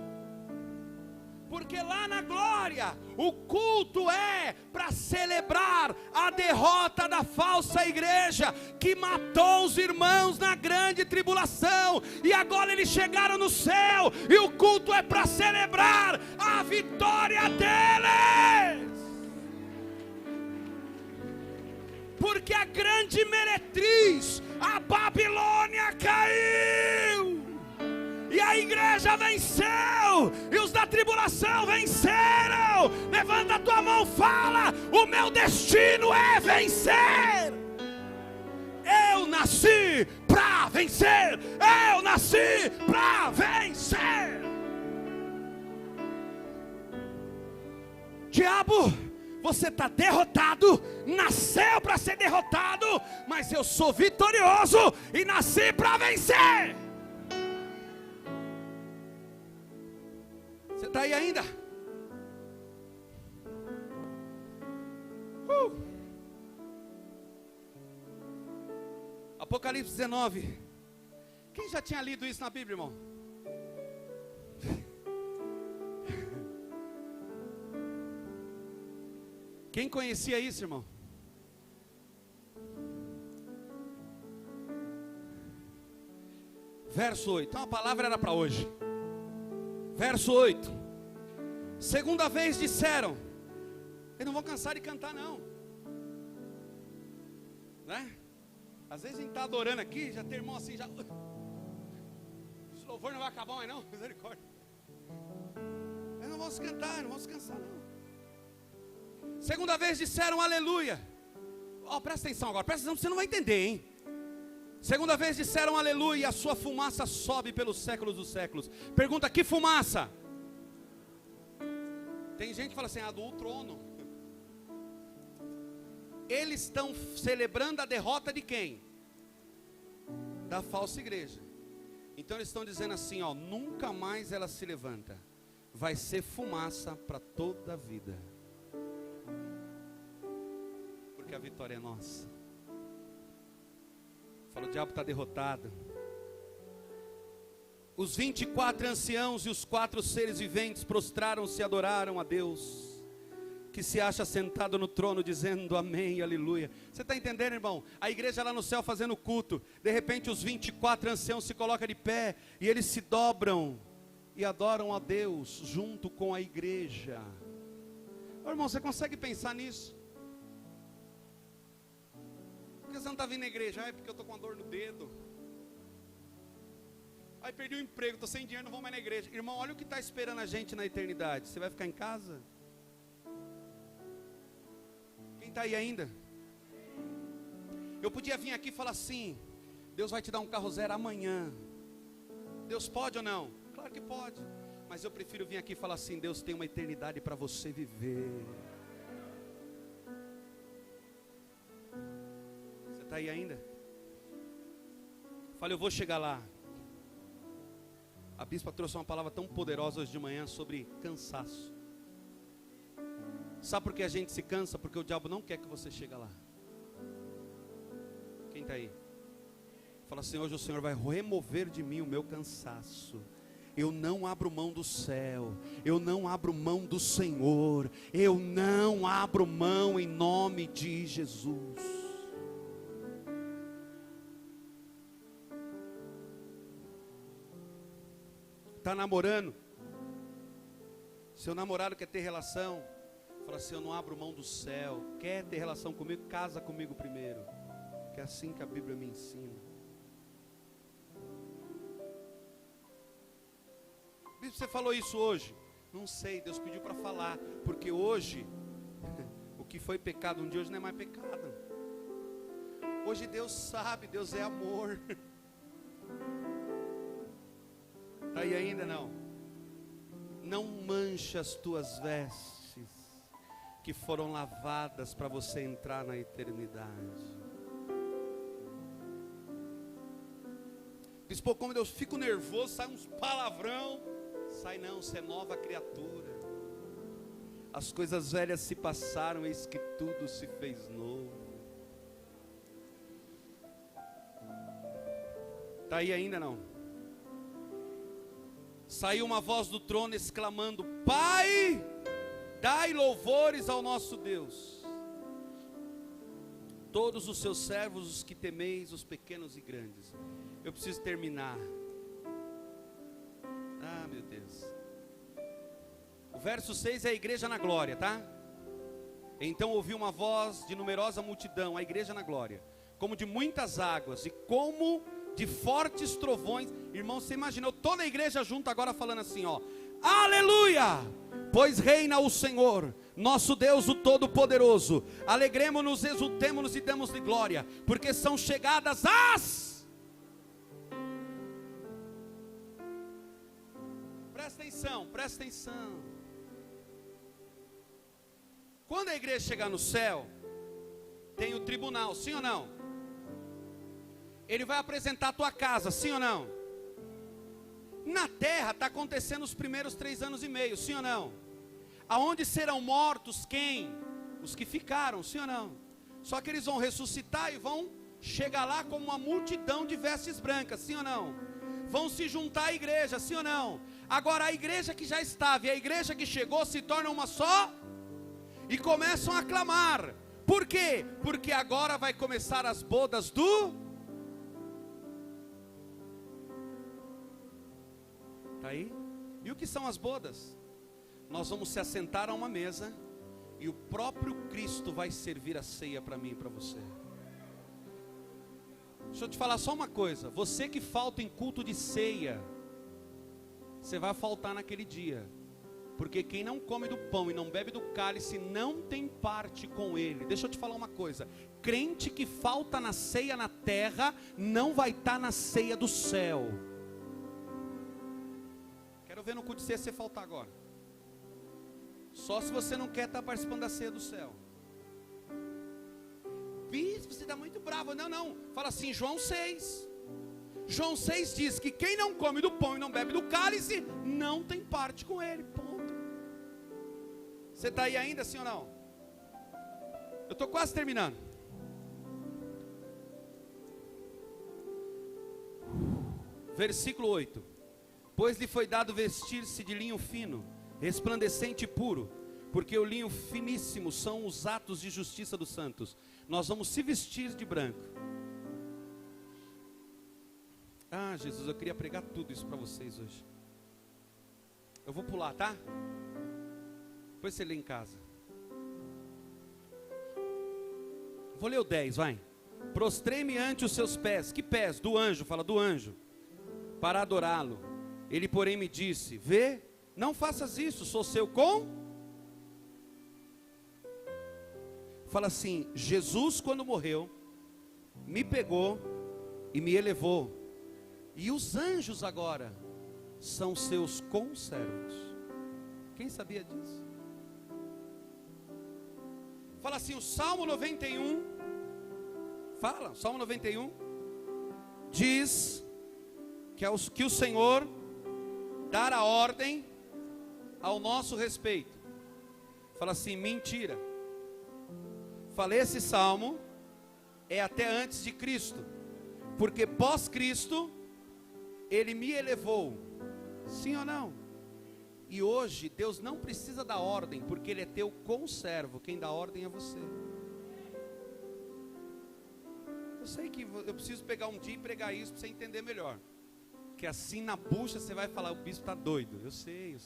A: Porque lá na glória, o culto é para celebrar a derrota da falsa igreja, que matou os irmãos na grande tribulação, e agora eles chegaram no céu, e o culto é para celebrar a vitória deles. Porque a grande meretriz, a Babilônia, caiu, e a igreja venceu, e os da tribulação nação venceram. Levanta a tua mão, fala: o meu destino é vencer. Eu nasci para vencer. Eu nasci para vencer. Diabo, você está derrotado, nasceu para ser derrotado, mas eu sou vitorioso e nasci para vencer. Você está aí ainda? Apocalipse 19. Quem já tinha lido isso na Bíblia, irmão? Quem conhecia isso, irmão? Verso 8. Então a palavra era para hoje. Verso 8. Segunda vez disseram. Eu não vou cansar de cantar, não. Né? Às vezes a gente está adorando aqui, já tem irmão assim, já. Esse louvor não vai acabar mais, não. Misericórdia. Mas não vamos cantar, não vamos cansar, não. Segunda vez disseram aleluia. Presta atenção agora, presta atenção, você não vai entender, hein? Segunda vez disseram aleluia, e a sua fumaça sobe pelos séculos dos séculos. Pergunta: que fumaça? Tem gente que fala assim: do trono. Eles estão celebrando a derrota de quem? Da falsa igreja. Então eles estão dizendo assim, nunca mais ela se levanta. Vai ser fumaça para toda a vida. Porque a vitória é nossa. Fala: o diabo está derrotado. Os 24 anciãos e os 4 seres viventes prostraram-se e adoraram a Deus, que se acha sentado no trono, dizendo amém, aleluia. Você está entendendo, irmão? A igreja lá no céu fazendo culto. De repente os 24 anciãos se colocam de pé, e eles se dobram e adoram a Deus junto com a igreja. Irmão, você consegue pensar nisso? Por que você não está vindo na igreja? Porque eu estou com uma dor no dedo. Perdi o emprego, estou sem dinheiro, não vou mais na igreja. Irmão, olha o que está esperando a gente na eternidade. Você vai ficar em casa? Quem está aí ainda? Eu podia vir aqui e falar assim: Deus vai te dar um carro zero amanhã. Deus pode ou não? Claro que pode. Mas eu prefiro vir aqui e falar assim: Deus tem uma eternidade para você viver. Você está aí ainda? Falei: eu vou chegar lá. A bispa trouxe uma palavra tão poderosa hoje de manhã sobre cansaço. Sabe por que a gente se cansa? Porque o diabo não quer que você chegue lá. Quem está aí? Fala assim: hoje o Senhor vai remover de mim o meu cansaço. Eu não abro mão do céu. Eu não abro mão do Senhor. Eu não abro mão em nome de Jesus. Está namorando? Seu namorado quer ter relação? Fala assim: eu não abro mão do céu. Quer ter relação comigo? Casa comigo primeiro. Que é assim que a Bíblia me ensina. Bispo, você falou isso hoje? Não sei, Deus pediu para falar. Porque hoje, o que foi pecado um dia, hoje não é mais pecado. Hoje Deus sabe, Deus é amor. Está aí ainda não? Não mancha as tuas vestes, que foram lavadas para você entrar na eternidade. Bispo, como Deus, fico nervoso, sai uns palavrão. Sai não, você é nova criatura. As coisas velhas se passaram, eis que tudo se fez novo. Está aí ainda não? Saiu uma voz do trono exclamando: Pai, dai louvores ao nosso Deus. Todos os seus servos, os que temeis, os pequenos e grandes. Eu preciso terminar. Meu Deus. O verso 6 é a igreja na glória, tá? Então ouvi uma voz de numerosa multidão, a igreja na glória, como de muitas águas, e como de fortes trovões. Irmão, você imaginou toda a igreja junto agora falando assim, Aleluia! Pois reina o Senhor, nosso Deus, o Todo-Poderoso. Alegremo-nos, exultemo-nos e damos-lhe glória, porque são chegadas as... Presta atenção, presta atenção. Quando a igreja chegar no céu, tem o tribunal, sim ou não? Ele vai apresentar a tua casa, sim ou não? Na terra está acontecendo os primeiros 3 anos e meio, sim ou não? Aonde serão mortos quem? Os que ficaram, sim ou não? Só que eles vão ressuscitar e vão chegar lá como uma multidão de vestes brancas, sim ou não? Vão se juntar à igreja, sim ou não? Agora a igreja que já estava e a igreja que chegou se tornam uma só e começam a clamar. Por quê? Porque agora vai começar as bodas do... Está aí? E o que são as bodas? Nós vamos se assentar a uma mesa e o próprio Cristo vai servir a ceia para mim e para você. Deixa eu te falar só uma coisa. Você que falta em culto de ceia, você vai faltar naquele dia. Porque quem não come do pão e não bebe do cálice não tem parte com ele. Deixa eu te falar uma coisa. Crente que falta na ceia na terra não vai estar na ceia do céu. Quero ver no culto de ceia você faltar agora. Só se você não quer estar participando da ceia do céu. Bispo, você está muito bravo. Não. Fala assim, João 6. João 6 diz que quem não come do pão e não bebe do cálice não tem parte com ele. Ponto. Você está aí ainda, sim ou não? Eu estou quase terminando. Versículo 8. Pois lhe foi dado vestir-se de linho fino, resplandecente e puro, porque o linho finíssimo são os atos de justiça dos santos. Nós vamos se vestir de branco. Ah, Jesus, eu queria pregar tudo isso para vocês hoje. Eu vou pular, tá? Depois você lê em casa. Vou ler o 10, vai. Prostrei-me ante os seus pés. Que pés? Do anjo, fala do anjo. Para adorá-lo. Ele, porém, me disse: vê, não faças isso, sou seu com... Fala assim, Jesus quando morreu, me pegou e me elevou. E os anjos agora são seus conservos. Quem sabia disso? Fala assim, o Salmo 91. Fala, Salmo 91. Diz que o Senhor dará ordem ao nosso respeito. Fala assim, mentira. Falei, esse salmo é até antes de Cristo. Porque pós-Cristo, Ele me elevou. Sim ou não? E hoje, Deus não precisa dar ordem, porque Ele é teu conservo. Quem dá ordem é você. Eu sei que eu preciso pegar um dia e pregar isso para você entender melhor. Que assim na bucha você vai falar, o bispo está doido. Eu sei.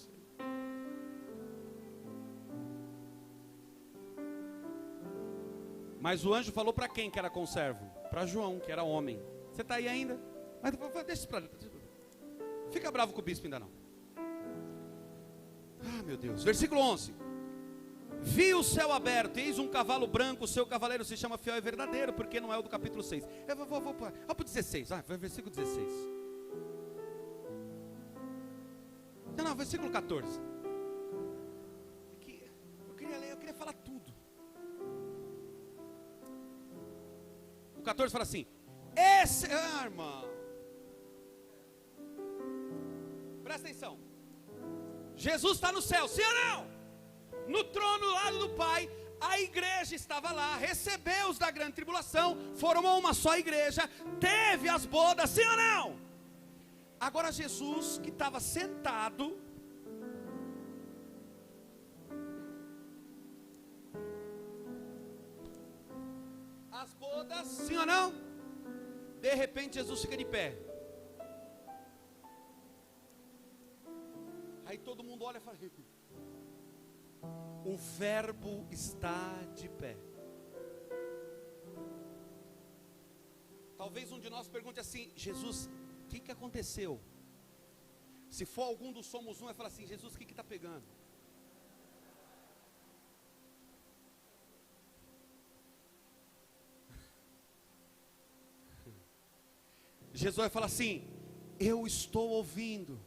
A: Mas o anjo falou para quem que era conservo? Para João, que era homem. Você está aí ainda? Mas deixa para lá. Fica bravo com o bispo ainda não. Ah, meu Deus. Versículo 11. Vi o céu aberto, e eis um cavalo branco, o seu cavaleiro se chama Fiel e Verdadeiro, porque não é o do capítulo 6. Eu vou para o 16, vai, versículo 16. Não, versículo 14. Eu queria ler, eu queria falar tudo. O 14 fala assim, irmão, presta atenção. Jesus está no céu, sim ou não? No trono do lado do Pai, a igreja estava lá, recebeu os da grande tribulação, formou uma só igreja, teve as bodas, sim ou não? Agora Jesus, que estava sentado, as bodas, sim ou não? De repente Jesus fica de pé. Aí todo mundo olha e fala, o verbo está de pé. Talvez um de nós pergunte assim, Jesus, o que aconteceu? Se for algum do Somos Um, vai falar assim: Jesus, o que está pegando? Jesus vai falar assim: eu estou ouvindo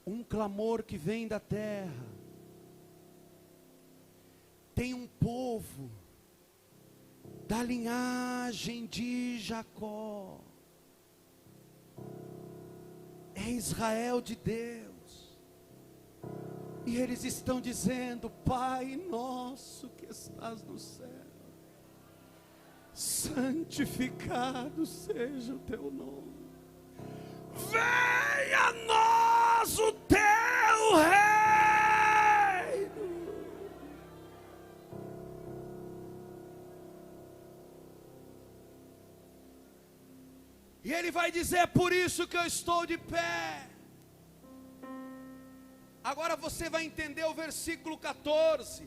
A: um clamor que vem da terra. Tem um povo da linhagem de Jacó, é Israel de Deus, e eles estão dizendo: Pai nosso que estás no céu, santificado seja o teu nome, venha a nós o teu reino. E ele vai dizer: é por isso que eu estou de pé. Agora você vai entender o versículo 14.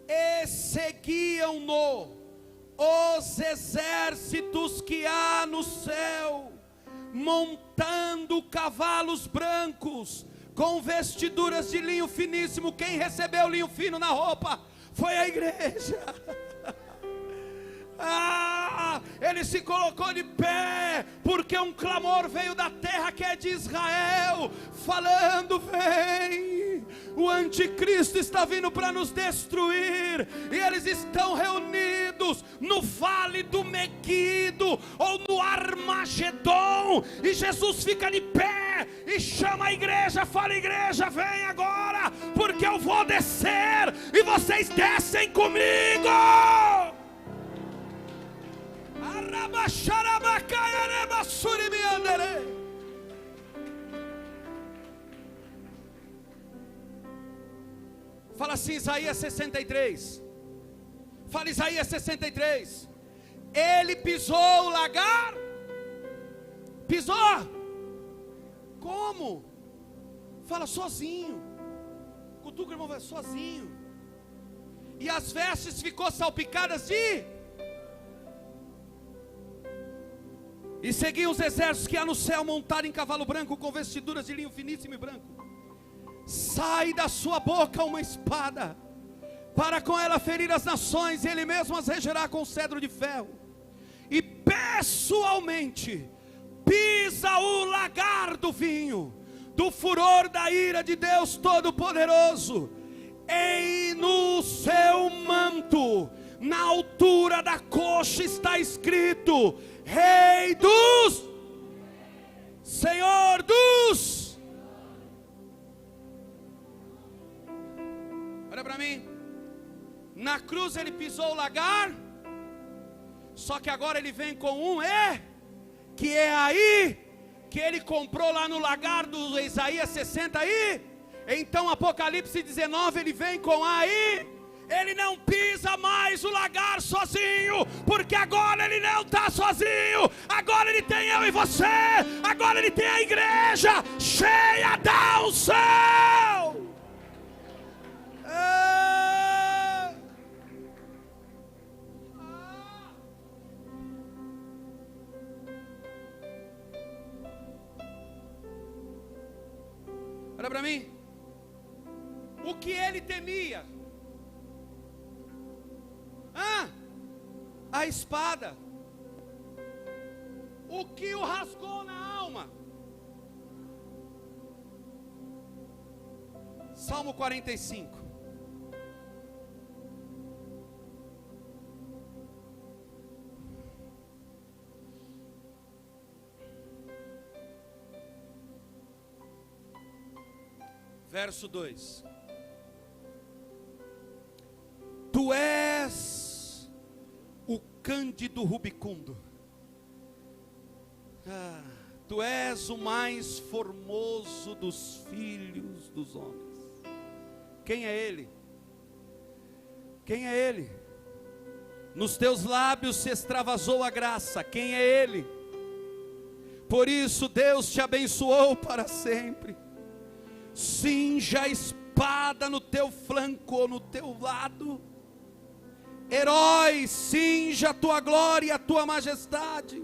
A: E seguiam-no os exércitos que há no céu, montando cavalos brancos, com vestiduras de linho finíssimo. Quem recebeu linho fino na roupa foi a igreja. Ele se colocou de pé, porque um clamor veio da terra que é de Israel, falando: vem, o anticristo está vindo para nos destruir. E eles estão reunidos no vale do Meguido, ou no Armagedon, e Jesus fica de pé e chama a igreja, fala: igreja, vem agora, porque eu vou descer, e vocês descem comigo. Fala assim, Isaías 63. Fala Isaías 63. Ele pisou o lagar. Pisou. Como? Fala: sozinho. Cutuca o irmão, vai: sozinho. E as vestes ficou salpicadas de... E seguiam os exércitos que há no céu, montados em cavalo branco, com vestiduras de linho finíssimo e branco. Sai da sua boca uma espada, para com ela ferir as nações, e ele mesmo as regerá com cedro de ferro. E pessoalmente pisa o lagar do vinho, do furor da ira de Deus Todo-Poderoso. E no seu manto, na altura da coxa, está escrito: Rei dos, Senhor dos. Olha para mim. Na cruz ele pisou o lagar, só que agora ele vem com um que é aí que ele comprou lá no lagar do Isaías 60 aí. Então Apocalipse 19 ele vem com aí. Ele não pisa mais o lagar sozinho, porque agora ele não está sozinho. Agora ele tem eu e você. Agora ele tem a igreja cheia da unção. Olha para mim. O que ele temia? A espada. O que o rasgou na alma? Salmo 45. Verso 2. Tu és o Cândido Rubicundo. Tu és o mais formoso dos filhos dos homens. Quem é ele? Quem é ele? Nos teus lábios se extravasou a graça. Quem é ele? Por isso Deus te abençoou para sempre. Cinja a espada no teu flanco ou no teu lado. Herói, cinja a tua glória e a tua majestade.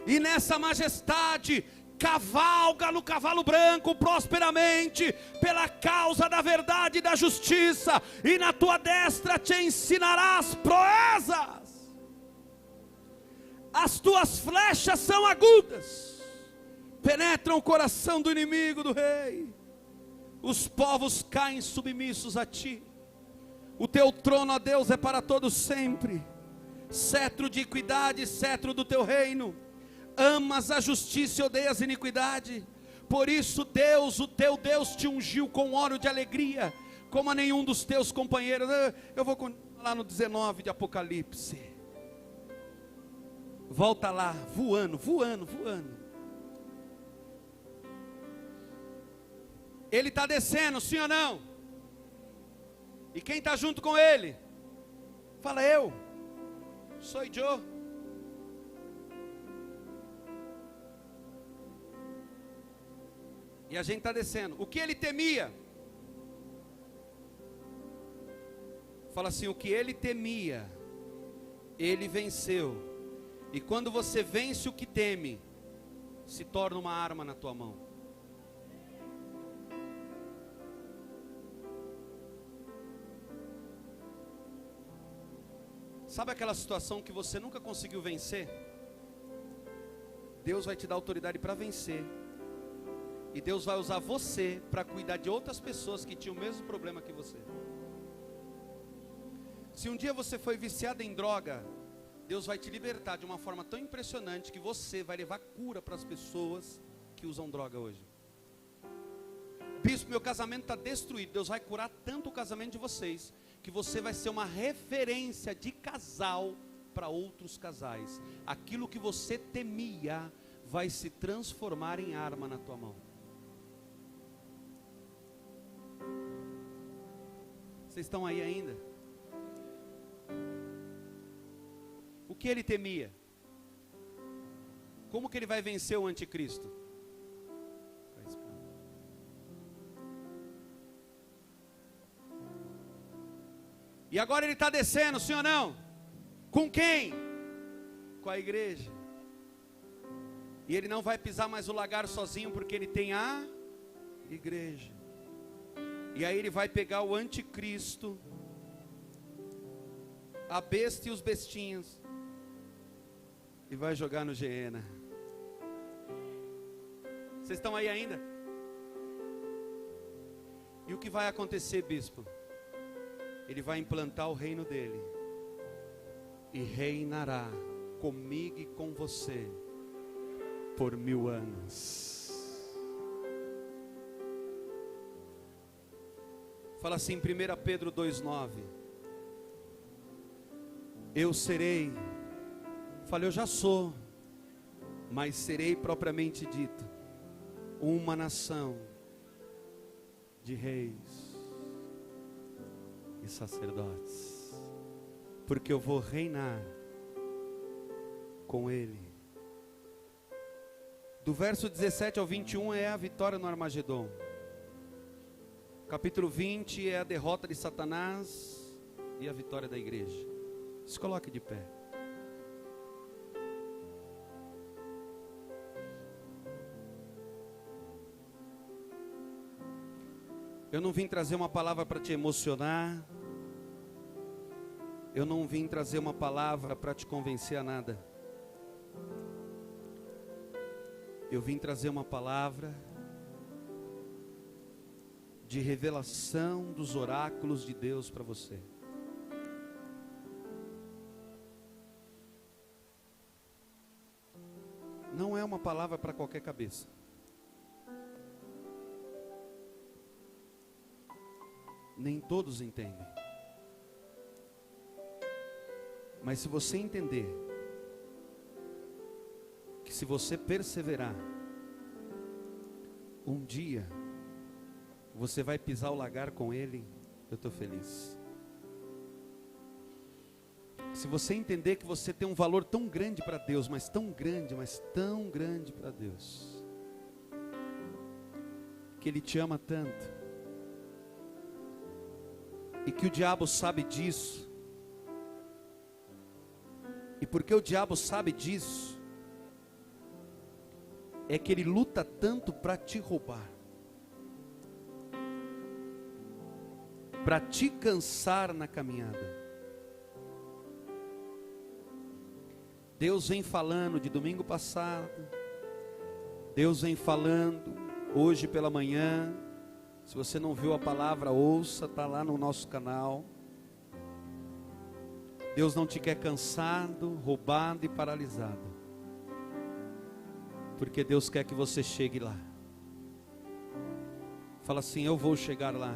A: E nessa majestade cavalga no cavalo branco prosperamente, pela causa da verdade e da justiça, e na tua destra te ensinarás proezas. As tuas flechas são agudas, penetram o coração do inimigo do rei. Os povos caem submissos a ti. O teu trono, ó Deus, é para todos sempre. Cetro de equidade, cetro do teu reino. Amas a justiça e odeias a iniquidade. Por isso Deus, o teu Deus, te ungiu com óleo de alegria, como a nenhum dos teus companheiros. Eu vou continuar lá no 19 de Apocalipse. Volta lá, voando. Ele está descendo, sim ou não? E quem está junto com ele? Fala, eu sou eu. E a gente está descendo. O que ele temia? Fala assim, o que ele temia, ele venceu. E quando você vence o que teme, se torna uma arma na tua mão. Sabe aquela situação que você nunca conseguiu vencer? Deus vai te dar autoridade para vencer. E Deus vai usar você para cuidar de outras pessoas que tinham o mesmo problema que você. Se um dia você foi viciado em droga, Deus vai te libertar de uma forma tão impressionante que você vai levar cura para as pessoas que usam droga hoje. Bispo, meu casamento está destruído. Deus vai curar tanto o casamento de vocês, que você vai ser uma referência de casal para outros casais. Aquilo que você temia vai se transformar em arma na tua mão. Vocês estão aí ainda? O que ele temia? Como que ele vai vencer o anticristo? E agora ele está descendo, sim ou não? Com quem? Com a igreja. E ele não vai pisar mais o lagar sozinho, porque ele tem a igreja. E aí ele vai pegar o anticristo, a besta e os bestinhos, e vai jogar no Geena. Vocês estão aí ainda? E o que vai acontecer, bispo? Ele vai implantar o reino dele, e reinará comigo e com você, por 1000 anos. Fala assim, 1 Pedro 2,9. Eu serei, fala, eu já sou, mas serei propriamente dito, uma nação de reis e sacerdotes, porque eu vou reinar com ele. Do verso 17 ao 21 é a vitória no Armagedon. Capítulo 20 é a derrota de Satanás e a vitória da igreja. Se coloque de pé. Eu não vim trazer uma palavra para te emocionar. Eu não vim trazer uma palavra para te convencer a nada. Eu vim trazer uma palavra de revelação dos oráculos de Deus para você. Não é uma palavra para qualquer cabeça. Nem todos entendem. Mas se você entender que se você perseverar, um dia você vai pisar o lagar com ele, eu estou feliz. Se você entender que você tem um valor tão grande para Deus, mas tão grande para Deus, que Ele te ama tanto, e que o diabo sabe disso, e porque o diabo sabe disso, é que ele luta tanto para te roubar, para te cansar na caminhada. Deus vem falando de domingo passado, Deus vem falando hoje pela manhã. Se você não viu a palavra, ouça, está lá no nosso canal. Deus não te quer cansado, roubado e paralisado, porque Deus quer que você chegue lá. Fala assim: eu vou chegar lá.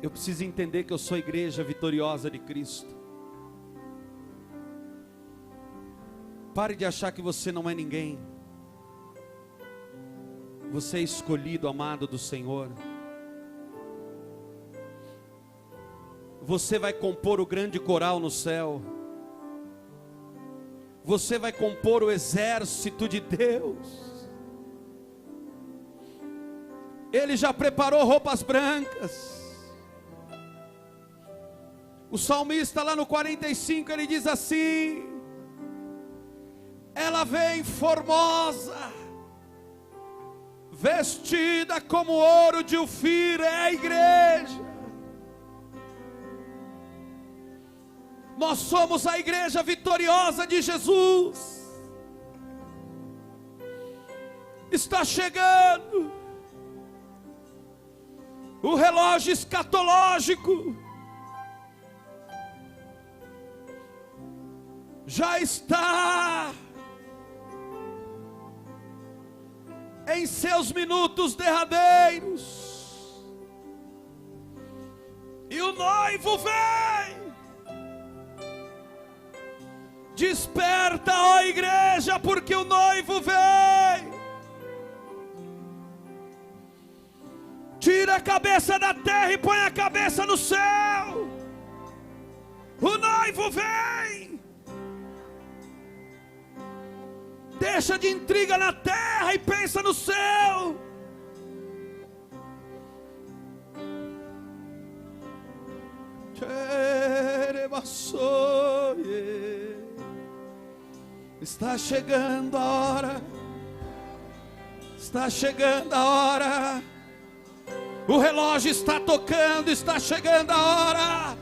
A: Eu preciso entender que eu sou a igreja vitoriosa de Cristo. Pare de achar que você não é ninguém. Você é escolhido, amado do Senhor. Você vai compor o grande coral no céu. Você vai compor o exército de Deus. Ele já preparou roupas brancas. O salmista lá no 45, ele diz assim: ela vem formosa, vestida como ouro de Ofir. É a igreja. Nós somos a igreja vitoriosa de Jesus. Está chegando o relógio escatológico. Já está em seus minutos derradeiros, e o noivo vem. Desperta, ó igreja, porque o noivo vem. Tira a cabeça da terra e põe a cabeça no céu. O noivo vem. Deixa de intriga na terra e pensa no céu. Está chegando a hora. Está chegando a hora. O relógio está tocando. Está chegando a hora.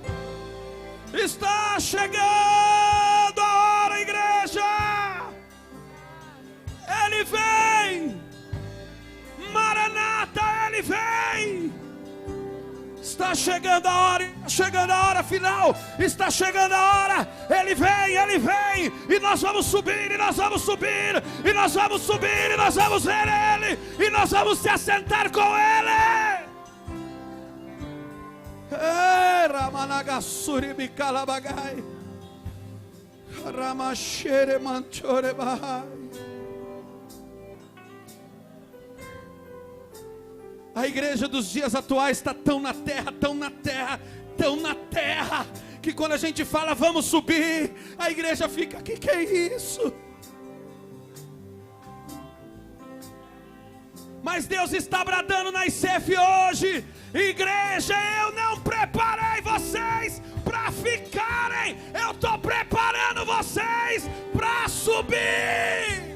A: Está chegando a hora, igreja. Ele vem. Maranata, ele vem. Está chegando a hora, chegando a hora final. Está chegando a hora. Ele vem, ele vem. E nós vamos subir, e nós vamos subir, e nós vamos subir, e nós vamos ver ele, e nós vamos se assentar com ele. Ramanagasuri bicalabagai. Ramashere manchore bahai. A igreja dos dias atuais está tão na terra, tão na terra, tão na terra, que quando a gente fala vamos subir, a igreja fica: que é isso? Mas Deus está bradando na ICF hoje: igreja, eu não preparei vocês para ficarem, eu estou preparando vocês para subir.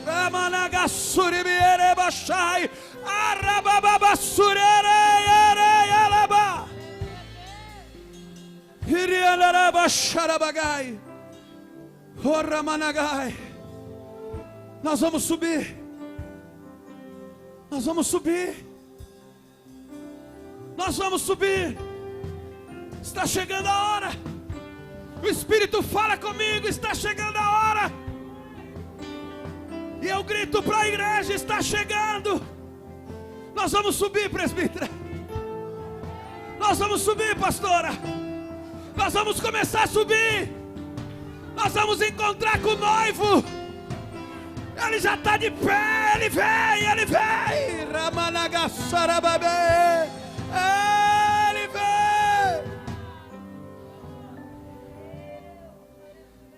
A: Ramanagasuribere bashai, arababasurereyalaba, hirialarabasharabagai, oramanagai. Nós vamos subir. Nós vamos subir. Nós vamos subir. Está chegando a hora. O Espírito fala comigo: está chegando a hora. E eu grito para a igreja: está chegando. Nós vamos subir, presbítera. Nós vamos subir, pastora. Nós vamos começar a subir. Nós vamos encontrar com o noivo. Ele já está de pé. Ele vem, ele vem. Ramanagassarababe. Ele vem.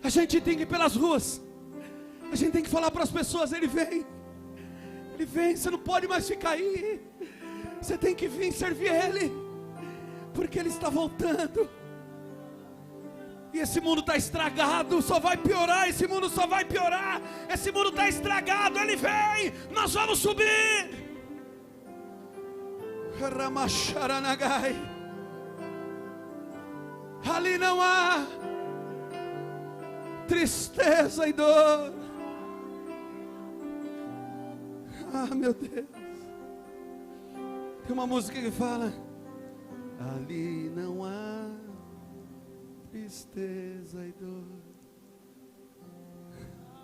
A: A gente tem que ir pelas ruas. A gente tem que falar para as pessoas: ele vem. Ele vem, você não pode mais ficar aí. Você tem que vir servir ele, porque ele está voltando. E esse mundo está estragado, só vai piorar, esse mundo só vai piorar. Esse mundo está estragado, ele vem, nós vamos subir. Ramacharanagai. Ali não há tristeza e dor. Ah, meu Deus. Tem uma música que fala: ali não há tristeza e dor.